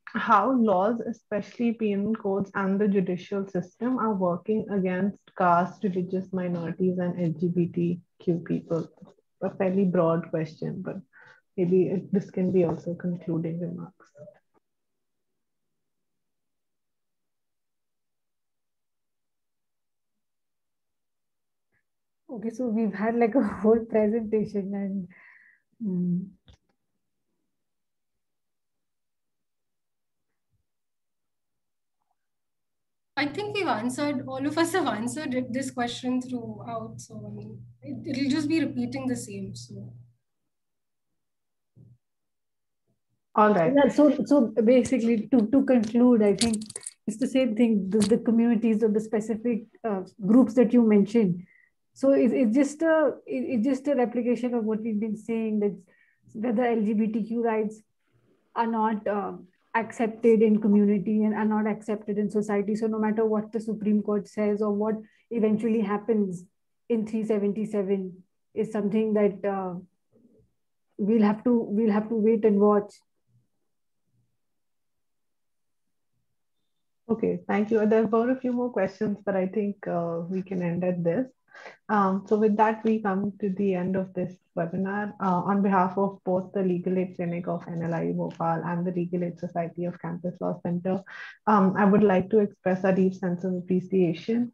how laws, especially penal codes and the judicial system, are working against caste, religious minorities, and LGBTQ people. A fairly broad question, but maybe this can be also concluding remarks. Okay, so we've had like a whole presentation, and I think all of us have answered this question throughout. So, I mean, it'll just be repeating the same. So. All right. Yeah, so basically, to conclude, I think it's the same thing. The communities or the specific groups that you mentioned, So it's just a replication of what we've been saying, that whether LGBTQ rights are not accepted in community and are not accepted in society. So no matter what the Supreme Court says or what eventually happens in 377 is something that we'll have to wait and watch. Okay, thank you. There were a few more questions, but I think we can end at this. So with that, we come to the end of this webinar. On behalf of both the Legal Aid Clinic of NLIU Bhopal and the Legal Aid Society of Campus Law Center, I would like to express a deep sense of appreciation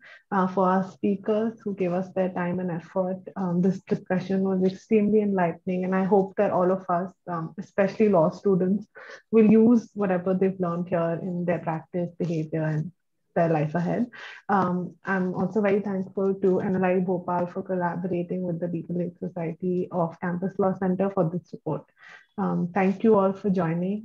for our speakers who gave us their time and effort. This discussion was extremely enlightening, and I hope that all of us, especially law students, will use whatever they've learned here in their practice, behavior, and their life ahead. I'm also very thankful to NLIU Bhopal for collaborating with the Legal Aid Society of Campus Law Center for this support. Thank you all for joining.